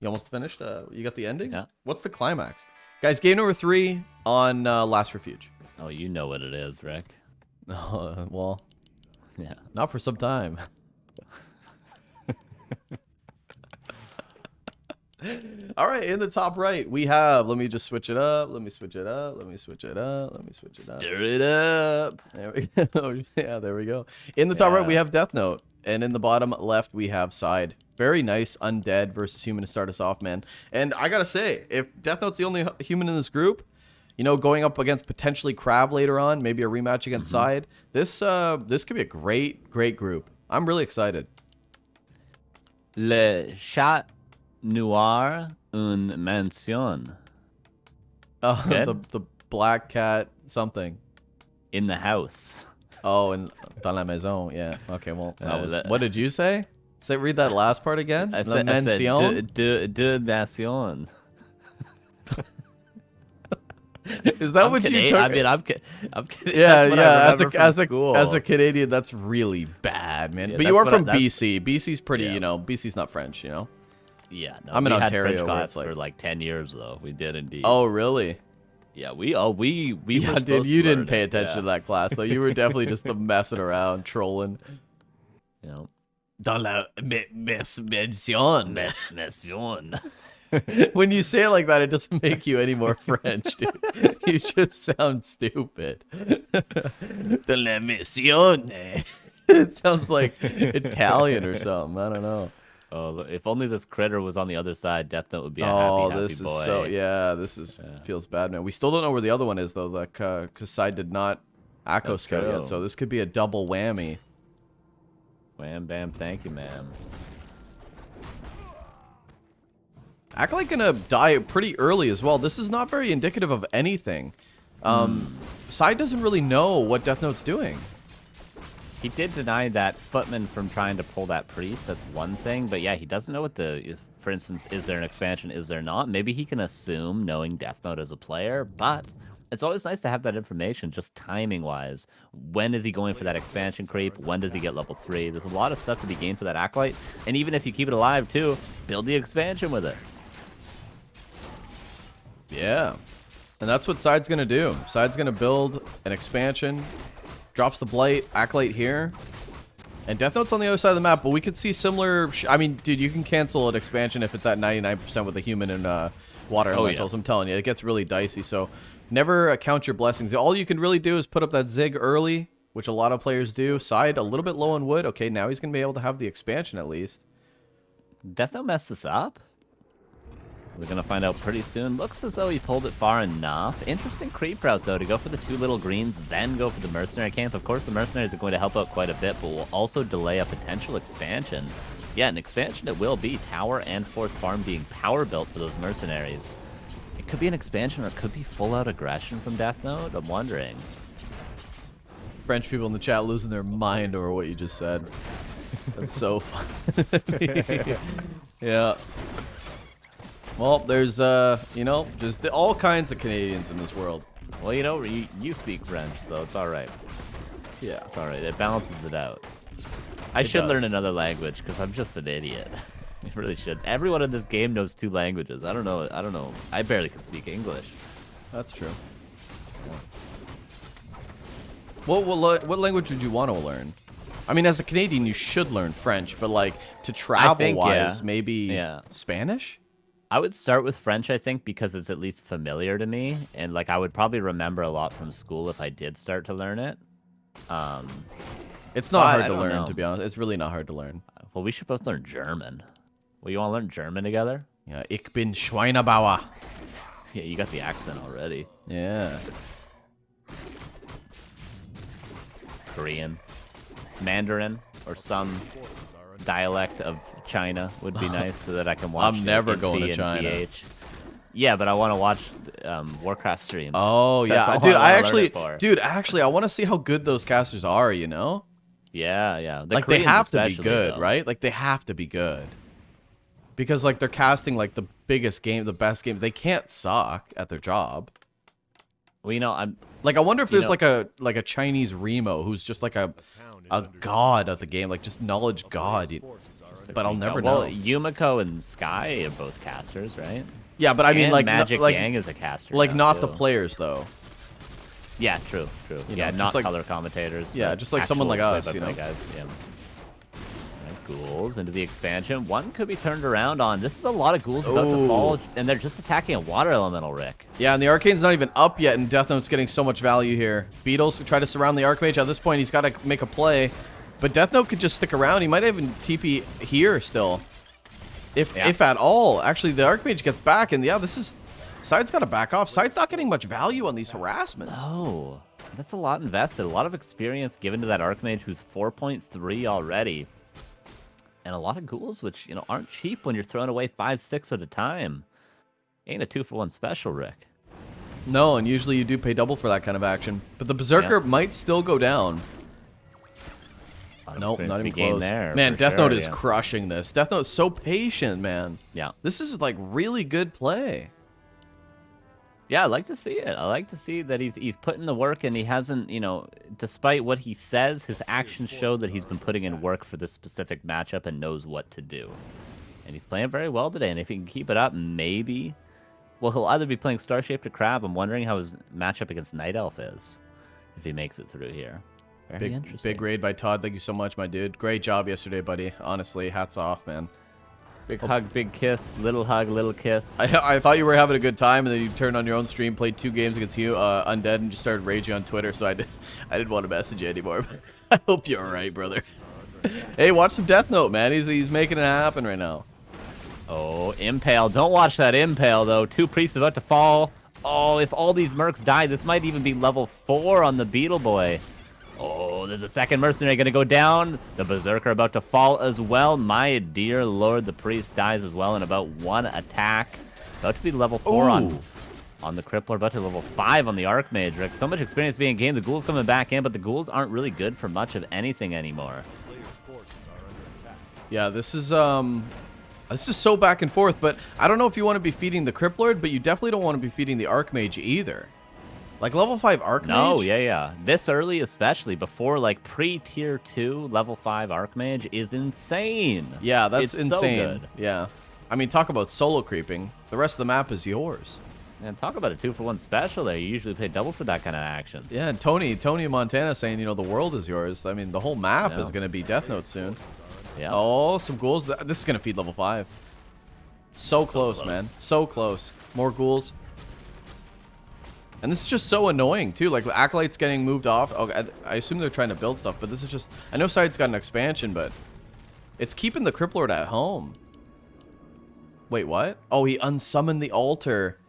You almost finished? You got the ending? Yeah. What's the climax? Guys, game number 3 on Last Refuge. Oh, you know what it is, Rick. Well, Yeah. not for some time. All right, in the top right, we have, let me just switch it up. Let me switch it up. Let me switch it up. Let me switch it up. Stir it up. There we go. Yeah, there we go. In the top right, we Yeah. have Deathnote. And in the bottom left, we have Side. Very nice undead versus human to start us off, man. And I gotta say, if Deathnote's the only human in this group, you know, going up against potentially Crab later on, maybe a rematch against Side, this could be a great group. I'm really excited. Le chat noir une mansion. Good. The black cat something. In the house. Oh, and dans la maison. Yeah. Okay. Well, that was. that- What did you say? Read that last part again. I La said mansion? de nation. Is that what you took? I mean, I'm kidding. Yeah, That's what I yeah. remember from school. As a Canadian, that's really bad, man. Yeah, but you that's are what I- from that's- BC. BC's pretty, Yeah. you know. BC's not French, you know. Yeah, no, I'm in we had Ontario, French where class it's like- for like 10 years though. We did indeed. Oh, really? yeah, we Yeah, were dude, supposed you to didn't learn pay it, attention yeah. to that class, though. You were definitely just messing around, trolling. You know, Dans la maison. nation. When you say it like that, it doesn't make you any more French, dude. You just sound stupid. The la missione. It sounds like Italian or something. I don't know. Oh, if only this critter was on the other side, Deathnote would be a Oh, happy this is boy. so this is feels bad, man. We still don't know where the other one is though. Like, because SyDe did not Akko scout yet, so this could be a double whammy. Wham bam, thank you, ma'am. Acolyte gonna die pretty early as well. This is not very indicative of anything. SyDe doesn't really know what Deathnote's doing. He did deny that Footman from trying to pull that priest. That's one thing, but yeah, he doesn't know what for instance, is there an expansion? Is there not? Maybe he can assume knowing Deathnote as a player, but it's always nice to have that information, just timing-wise. When is he going for that expansion creep? When does he get level 3? There's a lot of stuff to be gained for that Acolyte, and even if you keep it alive too, build the expansion with it. Yeah, and that's what SyDe's gonna do. SyDe's gonna build an expansion. Drops the Blight, Acolyte here. And Deathnote's on the other side of the map, but we could see similar... I mean, dude, you can cancel an expansion if it's at 99% with a human and water elementals. Yeah. I'm telling you, it gets really dicey. So never count your blessings. All you can really do is put up that Zig early, which a lot of players do. SyDe, a little bit low on wood. Okay, now he's going to be able to have the expansion at least. Deathnote messed this up? We're going to find out pretty soon. Looks as though he pulled it far enough. Interesting creep route, though, to go for the 2 little greens, then go for the mercenary camp. Of course, the mercenaries are going to help out quite a bit, but will also delay a potential expansion. Yeah, an expansion it will be. Tower and 4th farm being power built for those mercenaries. It could be an expansion or it could be full-out aggression from Deathnote. I'm wondering. French people in the chat losing their mind over what you just said. That's so funny. Yeah. Well, there's, you know, just all kinds of Canadians in this world. Well, you know, you speak French, so it's all right. Yeah. It's all right. It balances it out. I should learn another language because I'm just an idiot. I really should. Everyone in this game knows 2 languages. I don't know. I barely can speak English. That's true. What language would you want to learn? I mean, as a Canadian, you should learn French, but like to travel-wise, maybe Spanish? I would start with French, I think, because it's at least familiar to me, and like I would probably remember a lot from school if I did start to learn it. It's not hard to learn, to be honest. It's really not hard to learn. Well, we should both learn German. Well, you want to learn German together? Yeah, ich bin Schweinebauer. Yeah, you got the accent already. Yeah. Korean, Mandarin, or some dialect of China would be nice so that I can watch. I'm never going to China. PH. Yeah, but I want to watch Warcraft streams. Oh yeah, dude. Actually, I want to see how good those casters are. You know? Yeah, yeah. Like they have to be good, right? Like they have to be good. Because like they're casting like the biggest game, the best game. They can't suck at their job. Well, you know, I'm like I wonder if there's like a Chinese Remo who's just like a god of the game, like just knowledge god. But I'll never know. Well, Yumiko and Sky are both casters, right? Yeah, but I mean, like Magic Yang is a caster. Like not the players though. Yeah, true. Yeah, not like, color commentators. Yeah, just like someone like us, you know. Guys. Yeah. Ghouls into the expansion. One could be turned around on. This is a lot of ghouls about to fall, and they're just attacking a water elemental, Rick. Yeah, and the Arcane's not even up yet, and Deathnote's getting so much value here. Bidoux try to surround the Archmage. At this point, he's got to make a play. But Deathnote could just stick around. He might even TP here still. If at all. Actually, the Archmage gets back, and yeah, this is... SyDe's got to back off. SyDe's not getting much value on these harassments. Oh, that's a lot invested. A lot of experience given to that Archmage who's 4.3 already. And a lot of ghouls, which, you know, aren't cheap when you're throwing away 5-6 at a time. Ain't a 2-for-1 special, Rick. No, and usually you do pay double for that kind of action. But the Berserker might still go down. Nope, not even close. Man, Deathnote is crushing this. Deathnote's so patient, man. Yeah. This is like really good play. Yeah, I like to see it. I like to see that he's putting the work, and he hasn't, you know, despite what he says, his actions show that he's been putting in work for this specific matchup and knows what to do. And he's playing very well today, and if he can keep it up, maybe... Well, he'll either be playing Star-Shaped or Crab. I'm wondering how his matchup against Night Elf is, if he makes it through here. Very interesting. Big raid by Todd. Thank you so much, my dude. Great job yesterday, buddy. Honestly, hats off, man. Big hug, big kiss, little hug, little kiss. I thought you were having a good time, and then you turned on your own stream, played 2 games against you, Undead, and just started raging on Twitter, so I didn't want to message you anymore. But I hope you're alright, brother. Hey, watch some Deathnote, man. He's making it happen right now. Oh, Impale. Don't watch that Impale, though. 2 priests about to fall. Oh, if all these mercs die, this might even be level 4 on the Beetle Boy. Oh, there's a second mercenary going to go down. The Berserker about to fall as well. My dear lord, the priest dies as well in about 1 attack. About to be level 4 on the Crippler, about to level 5 on the Archmage. Rick, so much experience being gained. The ghouls coming back in, but the ghouls aren't really good for much of anything anymore. Yeah, this is so back and forth, but I don't know if you want to be feeding the Cripplord, but you definitely don't want to be feeding the Archmage either. Like level 5 Archmage? No, yeah. This early especially, before like pre-tier 2, level 5 Archmage is insane. Yeah, that's insane. So good. Yeah. I mean, talk about solo creeping. The rest of the map is yours. And talk about a 2-for-1 special there. You usually pay double for that kind of action. Yeah, and Tony in Montana saying, you know, the world is yours. I mean, the whole map is going to be Deathnote soon. Yeah. Oh, some ghouls. This is going to feed level 5. So close, man. So close. More ghouls. And this is just so annoying, too. Like, Acolyte's getting moved off. Oh, I assume they're trying to build stuff, but this is just... I know SyDe's got an expansion, but... It's keeping the Cripplord at home. Wait, what? Oh, he unsummoned the altar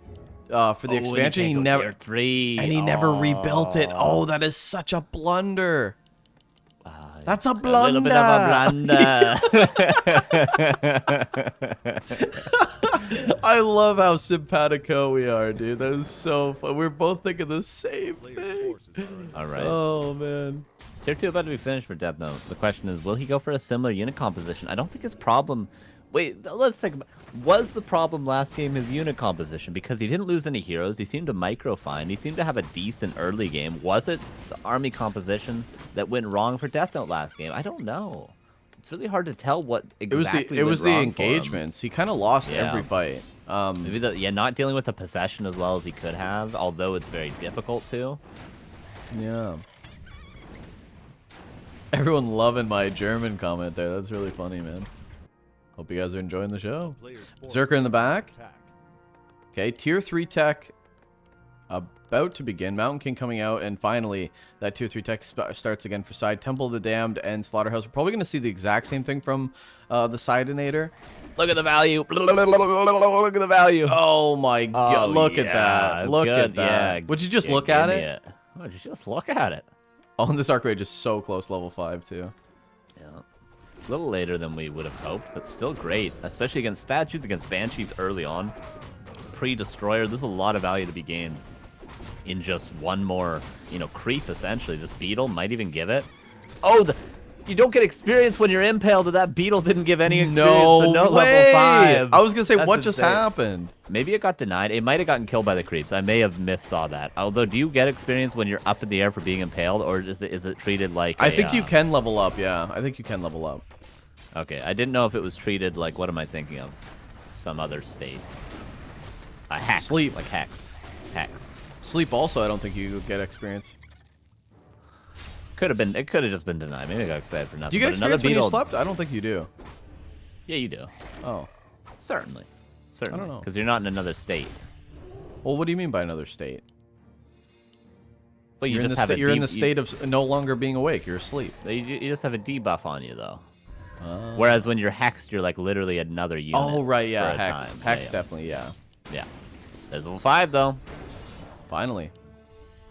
for the expansion. He never... Tier 3. And he never rebuilt it. Oh, that is such a blunder. That's a blunder. A little bit of a blunder. I love how simpatico we are, dude. That is so fun. We're both thinking the same thing. All right. Oh, man. Tier 2 about to be finished for Deathnote. The question is, will he go for a similar unit composition? I don't think his problem... Wait, let's think about... Was the problem last game his unit composition? Because he didn't lose any heroes. He seemed to micro-find. He seemed to have a decent early game. Was it the army composition that went wrong for Deathnote last game? I don't know. It's really hard to tell what exactly It was the wrong engagements. He kind of lost every fight. Maybe not dealing with the possession as well as he could have, although it's very difficult to. Yeah. Everyone loving my German comment there. That's really funny, man. Hope you guys are enjoying the show. Zerker in the back. Okay, tier 3 tech about to begin. Mountain King coming out, and finally that tier 3 tech starts again for SyDe. Temple of the Damned and Slaughterhouse. We're probably going to see the exact same thing from the SyDenator. Look at the value. Look at the value. Oh my god. Look at that. Look at that. Yeah, Would you just look at it? Would you just look at it? Oh, and this Archmage is so close, level 5 too. Yeah. A little later than we would have hoped, but still great, especially against statues, against banshees early on. Pre-destroyer, there's a lot of value to be gained in just one more, creep essentially. This beetle might even give it. Oh, you don't get experience when you're impaled, and that beetle didn't give any experience. So no way. Level 5. I was gonna say, That's what just insane. happened? Maybe it got denied. It might have gotten killed by the creeps. I may have saw that. Although, do you get experience when you're up in the air for being impaled, or is it treated like? I think you can level up. Yeah, I think you can level up. Okay, I didn't know if it was treated like, what am I thinking of? Some other state. A hex. Sleep. Like hex. Hex. Sleep also, I don't think you get experience. Could have been. It could have just been denied. Maybe I got excited for nothing. Do you get experience when you slept? I don't think you do. Yeah, you do. Oh. Certainly. Certainly. I don't know. Because you're not in another state. Well, what do you mean by another state? Well, You're in the state of no longer being awake. You're asleep. You just have a debuff on you, though. Whereas when you're hexed, you're like literally another unit. Oh, right, yeah. for a Hex. time. Hex, Yeah. definitely, yeah. Yeah. There's level 5, though. Finally.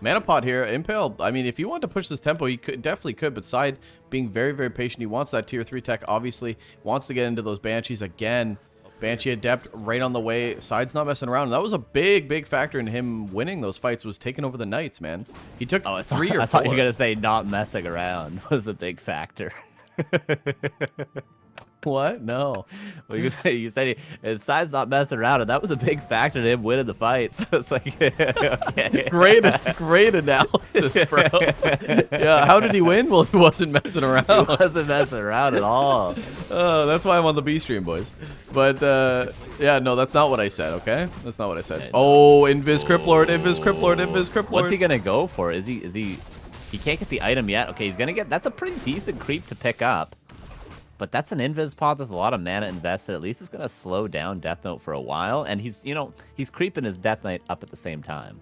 Mana Pot here. Impale, I mean, if you want to push this tempo, you definitely could, but SyDe being very, very patient. He wants that tier 3 tech, obviously. Wants to get into those Banshees again. Banshee Adept right on the way. SyDe's not messing around. And that was a big, big factor in him winning those fights, was taking over the Knights, man. He took 3 or 4. I thought you were going to say not messing around was a big factor. What? No. Well, you said his side's not messing around, and that was a big factor to him winning the fight. So it's like, okay. Great analysis, bro. Yeah, how did he win? Well, he wasn't messing around. He wasn't messing around at all. That's why I'm on the B stream, boys. But, yeah, no, that's not what I said, okay? That's not what I said. Okay, oh, Invis Criplord, Invis Criplord, Invis Criplord. What's he going to go for? Is he... He can't get the item yet. Okay, he's going to get... That's a pretty decent creep to pick up. But that's an invis pod. There's a lot of mana invested. At least it's going to slow down Deathnote for a while. And he's, he's creeping his Death Knight up at the same time.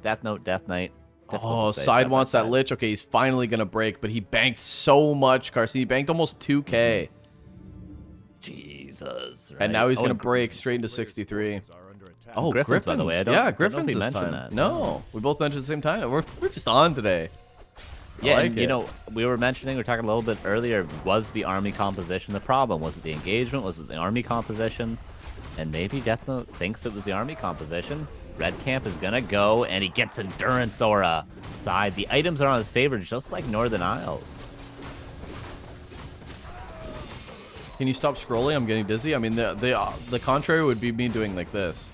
Deathnote, Death Knight. Oh, Side wants that Lich. Okay, he's finally going to break, but he banked so much, Carson. He banked almost 2K. Jesus. Right? And now he's going to break straight into 63. Oh, Griffins, by the way. Yeah, Griffins this time. That. No, we both mentioned at the same time. We're just on today. Yeah, and, we were talking a little bit earlier, was the army composition the problem? Was it the engagement? Was it the army composition? And maybe Deathnote thinks it was the army composition. Red Camp is going to go, and he gets Endurance Aura. Side. The items are on his favor, just like Northern Isles. Can you stop scrolling? I'm getting dizzy. I mean, the contrary would be me doing like this.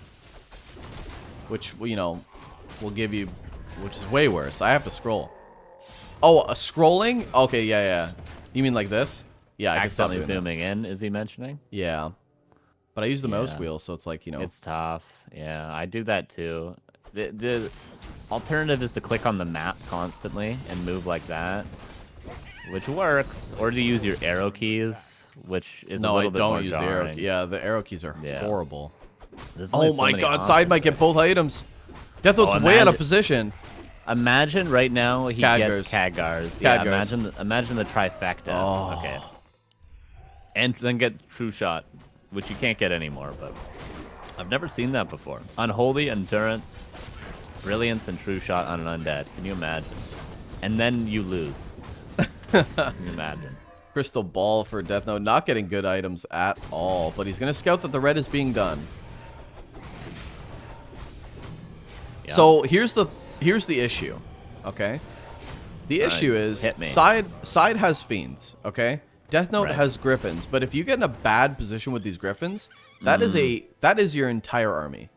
Which, will give you... Which is way worse. I have to scroll. Oh, scrolling? Okay, yeah. You mean like this? Yeah, I accidentally zooming in, is he mentioning? Yeah. But I use the mouse wheel, so it's like, It's tough. Yeah, I do that too. The alternative is to click on the map constantly and move like that, which works. Or to use your arrow keys, which is a little bit more jarring. No, I don't use the arrow keys. Yeah, the arrow keys are horrible. Oh my god, Side might get both items. Deathnote's way out of position. Imagine right now he gets Khadgars. Yeah, imagine the trifecta. Oh. Okay. And then get True Shot, which you can't get anymore, but I've never seen that before. Unholy, Endurance, Brilliance, and True Shot on an Undead. Can you imagine? And then you lose. Can you imagine? Crystal Ball for Deathnote. Not getting good items at all, but he's going to scout that the red is being done. Yeah. So here's the issue, okay? The issue is Side has Fiends, okay? Deathnote has Griffins, but if you get in a bad position with these Griffins, that is your entire army.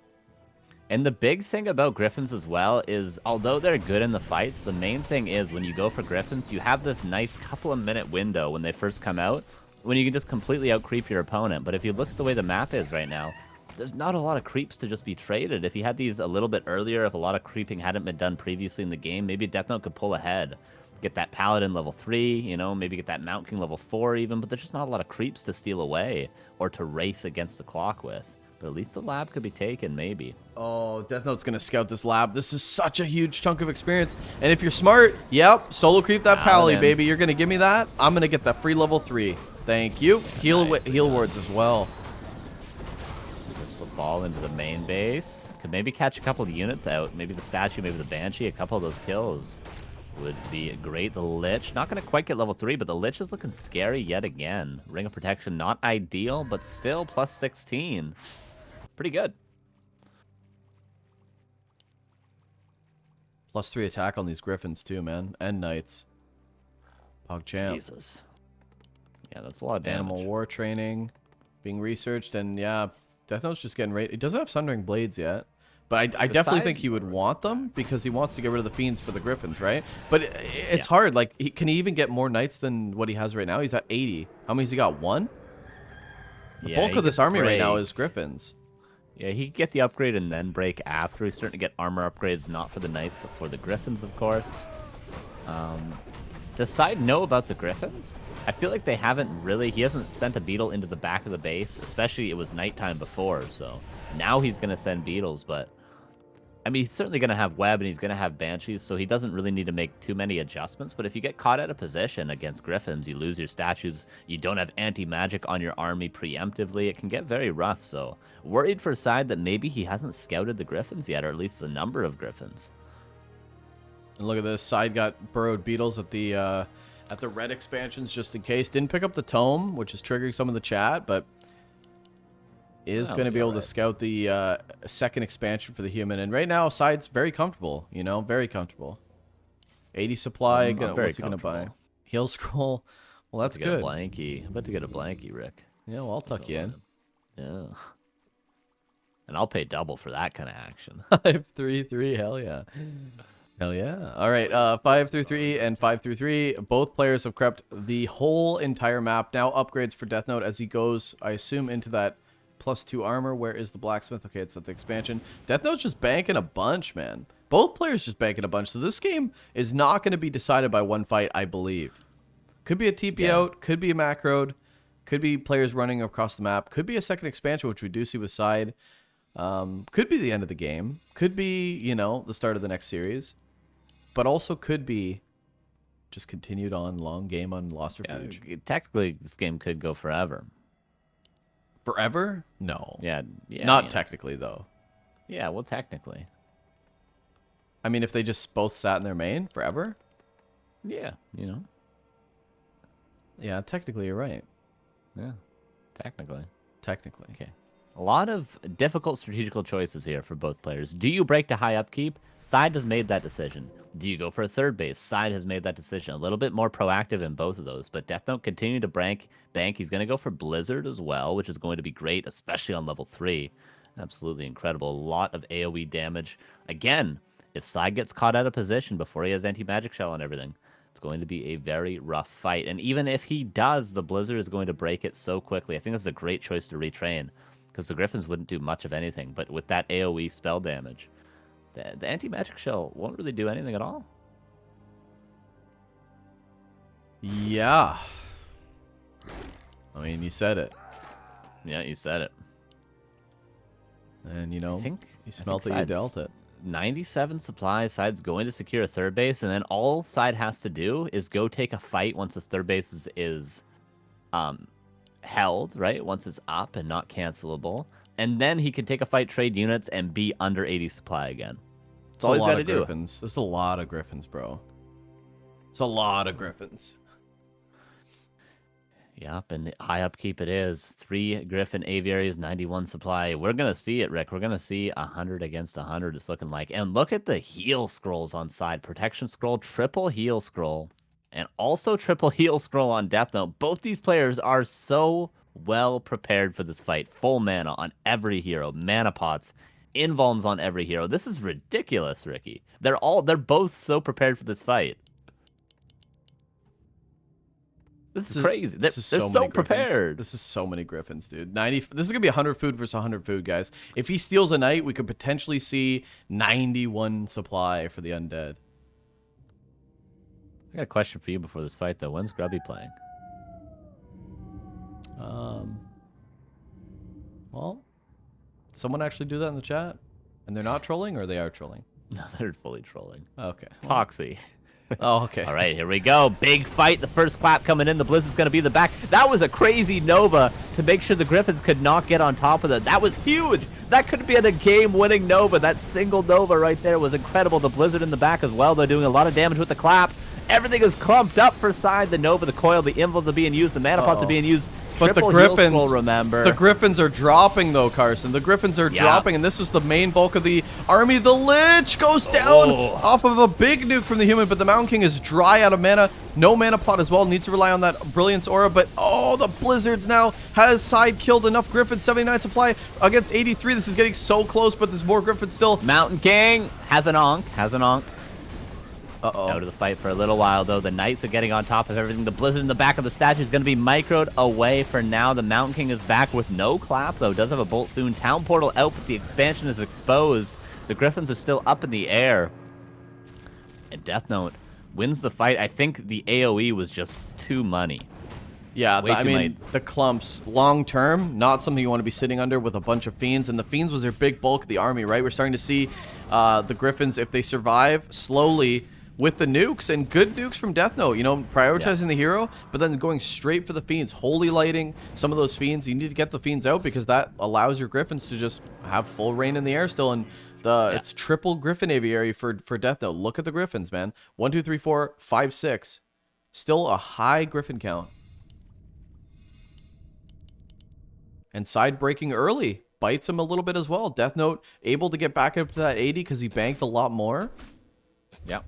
And the big thing about Griffins as well is, although they're good in the fights, the main thing is when you go for Griffins, you have this nice couple of minute window when they first come out, when you can just completely out-creep your opponent. But if you look at the way the map is right now, there's not a lot of creeps to just be traded. If you had these a little bit earlier, if a lot of creeping hadn't been done previously in the game, maybe Deathnote could pull ahead. Get that Paladin level 3, maybe get that Mount King level 4 even, but there's just not a lot of creeps to steal away or to race against the clock with. But at least the lab could be taken, maybe. Oh, Deathnote's going to scout this lab. This is such a huge chunk of experience. And if you're smart, yep, solo creep that Pally, baby. You're going to give me that? I'm going to get that free level 3. Thank you. Heal wards as well. Ball into the main base. Could maybe catch a couple of units out. Maybe the statue, maybe the Banshee. A couple of those kills would be great. The Lich, not going to quite get level 3, but the Lich is looking scary yet again. Ring of Protection, not ideal, but still plus 16. Pretty good. Plus 3 attack on these Griffins too, man. And Knights. PogChamp. Jesus. Yeah, that's a lot of damage. Animal War Training being researched, and yeah, Deathnote's just getting ready. He doesn't have Sundering Blades yet. But I definitely think he would want them because he wants to get rid of the Fiends for the Griffins, right? But it's hard. Like, can he even get more Knights than what he has right now? He's at 80. How many's he got? 1? The bulk of this army right now is Griffins. Yeah, he could get the upgrade and then break after. He's starting to get armor upgrades, not for the Knights, but for the Griffins, of course. Does Side know about the Griffins? I feel like they haven't really... He hasn't sent a beetle into the back of the base, especially it was nighttime before, so... Now he's going to send beetles, but... I mean, he's certainly going to have web and he's going to have banshees, so he doesn't really need to make too many adjustments. But if you get caught out of position against Griffins, you lose your statues, you don't have anti-magic on your army preemptively, it can get very rough, so... Worried for Side that maybe he hasn't scouted the Griffins yet, or at least a number of Griffins. And look at this, Side got burrowed beetles at the red expansions just in case. Didn't pick up the tome, which is triggering some of the chat, but is going to be able to scout the second expansion for the human. And right now, Side's very comfortable, very comfortable. 80 supply, what's he going to buy? Heal scroll. Well, that's good. I'm about to get a blankie, Rick. Yeah, well, I'll tuck you in. Yeah. And I'll pay double for that kind of action. 5-3-3, hell yeah. Hell yeah. All right, 5-3-3 and 5-3-3. Both players have crept the whole entire map. Now upgrades for Deathnote as he goes, I assume, into that +2 armor. Where is the blacksmith? Okay, it's at the expansion. Deathnote's just banking a bunch, man. Both players just banking a bunch. So this game is not going to be decided by one fight, I believe. Could be a TP out, could be a macroed. Could be players running across the map. Could be a second expansion, which we do see with SyDe. Could be the end of the game. Could be, you know, the start of the next series. But also could be just continued on long game on Lost Refuge. Technically, this game could go forever. Forever? No. Yeah. Not technically, though. Yeah, well, technically. I mean, if they just both sat in their main forever? Yeah, you know. Yeah, technically you're right. Yeah, technically. Technically. Okay. A lot of difficult strategical choices here for both players. Do you break to high upkeep? SyDe has made that decision. Do you go for a third base? SyDe has made that decision. A little bit more proactive in both of those. But Deathnote continuing to bank. He's going to go for Blizzard as well, which is going to be great, especially on level 3. Absolutely incredible. A lot of AoE damage. Again, if SyDe gets caught out of position before he has anti-magic shell and everything, it's going to be a very rough fight. And even if he does, the Blizzard is going to break it so quickly. I think that's a great choice to retrain, because the Griffins wouldn't do much of anything. But with that AoE spell damage, the anti-magic shell won't really do anything at all. Yeah. I mean, you said it. Yeah, you said it. And, you know, you smelt it, you SyDe's dealt it. 97 supplies. SyDe's going to secure a third base, and then all SyDe has to do is go take a fight once his third base is held, right? Once it's up and not cancelable. And then he can take a fight, trade units, and be under 80 supply again. That's all he's got to do. Griffins. There's a lot of Griffins, bro. It's a lot of Griffins. Yep, and high upkeep it is. 3 Griffin Aviaries, 91 supply. We're going to see it, Rick. We're going to see 100 against 100, it's looking like. And look at the heal scrolls on SyDe. Protection scroll, triple heal scroll, and also triple heal scroll on Deathnote. Both these players are so well prepared for this fight. Full mana on every hero. Mana pots. Invulns on every hero. This is ridiculous, Ricky. They're both so prepared for this fight. This is crazy. They're so prepared. This is so many Griffins, dude. 90. This is gonna be 100 food versus 100 food, guys. If he steals a night, we could potentially see 91 supply for the undead. I got a question for you before this fight, though. When's Grubby playing? Well, someone actually do that in the chat, and they're not trolling, or they are trolling. No, they're fully trolling. Okay. It's Toxie. Oh, okay. All right, here we go. Big fight. The first clap coming in. The Blizzard's going to be the back. That was a crazy Nova to make sure the Griffins could not get on top of that. That was huge. That could be a game-winning Nova. That single Nova right there was incredible. The Blizzard in the back as well. They're doing a lot of damage with the clap. Everything is clumped up for SyDe. The Nova, the coil, the invulns are being used. The mana pots are being used. But the Triple Griffins, heal scroll, remember. The Griffins are dropping, though, Carson. The Griffins are dropping, and this was the main bulk of the army. The Lich goes down off of a big nuke from the human, but the Mountain King is dry out of mana. No mana pot as well. Needs to rely on that Brilliance Aura, but the Blizzards now has SyDe killed enough Griffins. 79 supply against 83. This is getting so close, but there's more Griffins still. Mountain King has an Ankh. Out of the fight for a little while, though. The Knights are getting on top of everything. The Blizzard in the back of the statue is going to be microed away for now. The Mountain King is back with no clap, though. Does have a bolt soon. Town Portal out, but the expansion is exposed. The Griffins are still up in the air. And Deathnote wins the fight. I think the AoE was just too money. Yeah, I mean, the clumps, long-term, not something you want to be sitting under with a bunch of Fiends. And the Fiends was their big bulk of the army, right? We're starting to see the Griffins, if they survive, slowly with the nukes, and good nukes from Deathnote, you know, prioritizing the hero, but then going straight for the Fiends, holy lighting some of those Fiends. You need to get the Fiends out because that allows your Griffins to just have full reign in the air still, and it's triple Griffin Aviary for Deathnote. Look at the Griffins, man. 1, 2, 3, 4, 5, 6. Still a high Griffin count. And SyDe breaking early. Bites him a little bit as well. Deathnote able to get back up to that 80 because he banked a lot more. Yep.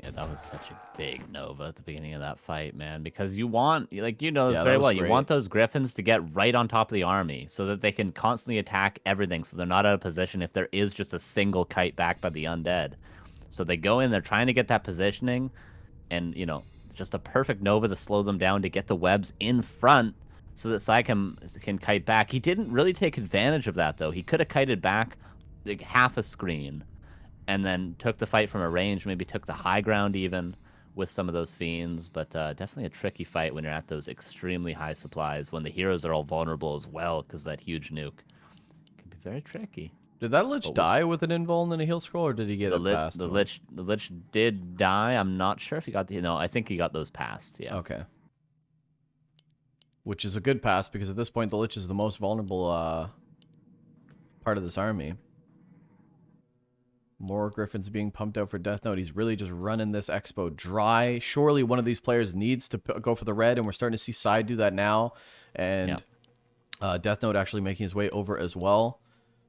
Yeah, that was such a big Nova at the beginning of that fight, man. Because you want, like, you know this very well, you want those Griffins to get right on top of the army so that they can constantly attack everything, so they're not out of position if there is just a single kite back by the undead. So they go in, they're trying to get that positioning, and, you know, just a perfect Nova to slow them down to get the webs in front so that SyDe can kite back. He didn't really take advantage of that, though. He could have kited back like half a screen and then took the fight from a range, maybe took the high ground even, with some of those fiends, but definitely a tricky fight when you're at those extremely high supplies, when the heroes are all vulnerable as well, because that huge nuke can be very tricky. Did that Lich die with an invuln and a heal scroll, or did he get it past? The Lich did die. I'm not sure if he got the... No, I think he got those passed, yeah. Okay. Which is a good pass, because at this point, the Lich is the most vulnerable part of this army. More Griffins being pumped out for Deathnote. He's really just running this expo dry. Surely one of these players needs to go for the red, and we're starting to see SyDe do that now. And Deathnote actually making his way over as well.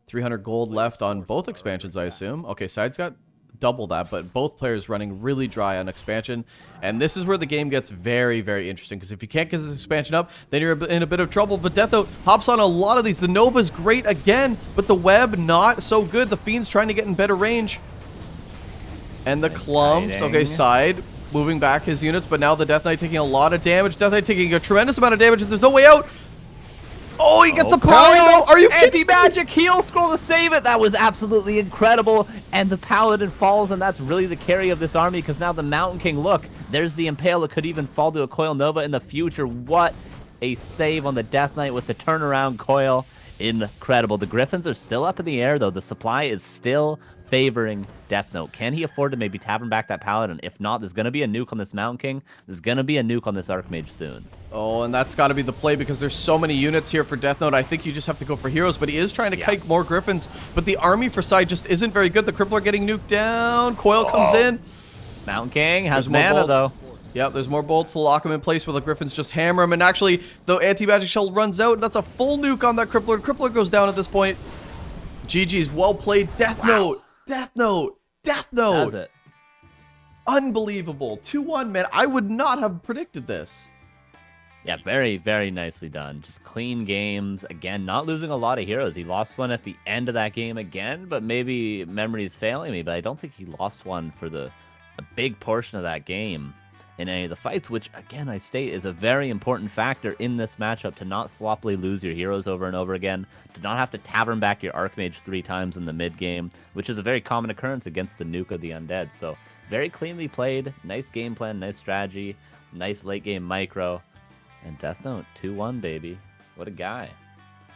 300 gold left on both expansions, I assume. Okay, SyDe's got double that, but both players running really dry on expansion. And this is where the game gets very, very interesting, because if you can't get this expansion up, then you're in a bit of trouble. But Deathnote hops on a lot of these. The Nova's great again, but the web not so good. The Fiend's trying to get in better range. And the clumps, okay, side moving back his units, but now the Death Knight taking a lot of damage. Death Knight taking a tremendous amount of damage, and there's no way out. Oh, he gets a parry though. Are you kidding? Anti-magic heal scroll to save it. That was absolutely incredible. And the Paladin falls, and that's really the carry of this army, because now the Mountain King, look, there's the Impale that could even fall to a Coil Nova in the future. What a save on the Death Knight with the turnaround coil. Incredible. The Griffins are still up in the air, though. The supply is still favoring Deathnote. Can he afford to maybe tavern back that Paladin? If not, there's going to be a nuke on this Mountain King. There's going to be a nuke on this Archmage soon. Oh, and that's got to be the play, because there's so many units here for Deathnote. I think you just have to go for heroes, but he is trying to kike more Griffins. But the army for SyDe just isn't very good. The Crippler getting nuked down. Coil comes in. Mountain King has mana, though. Yep, there's more bolts to lock him in place, where the Griffins just hammer him. And actually, the anti-magic shell runs out. That's a full nuke on that Crippler. Crippler goes down at this point. GG's, well played. Deathnote. Wow. Deathnote. Deathnote. Does it. Unbelievable. 2-1, man. I would not have predicted this. Yeah, very, very nicely done. Just clean games. Again, not losing a lot of heroes. He lost one at the end of that game again, but maybe memory's failing me, but I don't think he lost one for a big portion of that game in any of the fights, which, again, I state is a very important factor in this matchup, to not sloppily lose your heroes over and over again, to not have to tavern back your Archmage 3 times in the mid-game, which is a very common occurrence against the Nuke of the Undead. So, very cleanly played, nice game plan, nice strategy, nice late-game micro, and Deathnote 2-1, baby. What a guy.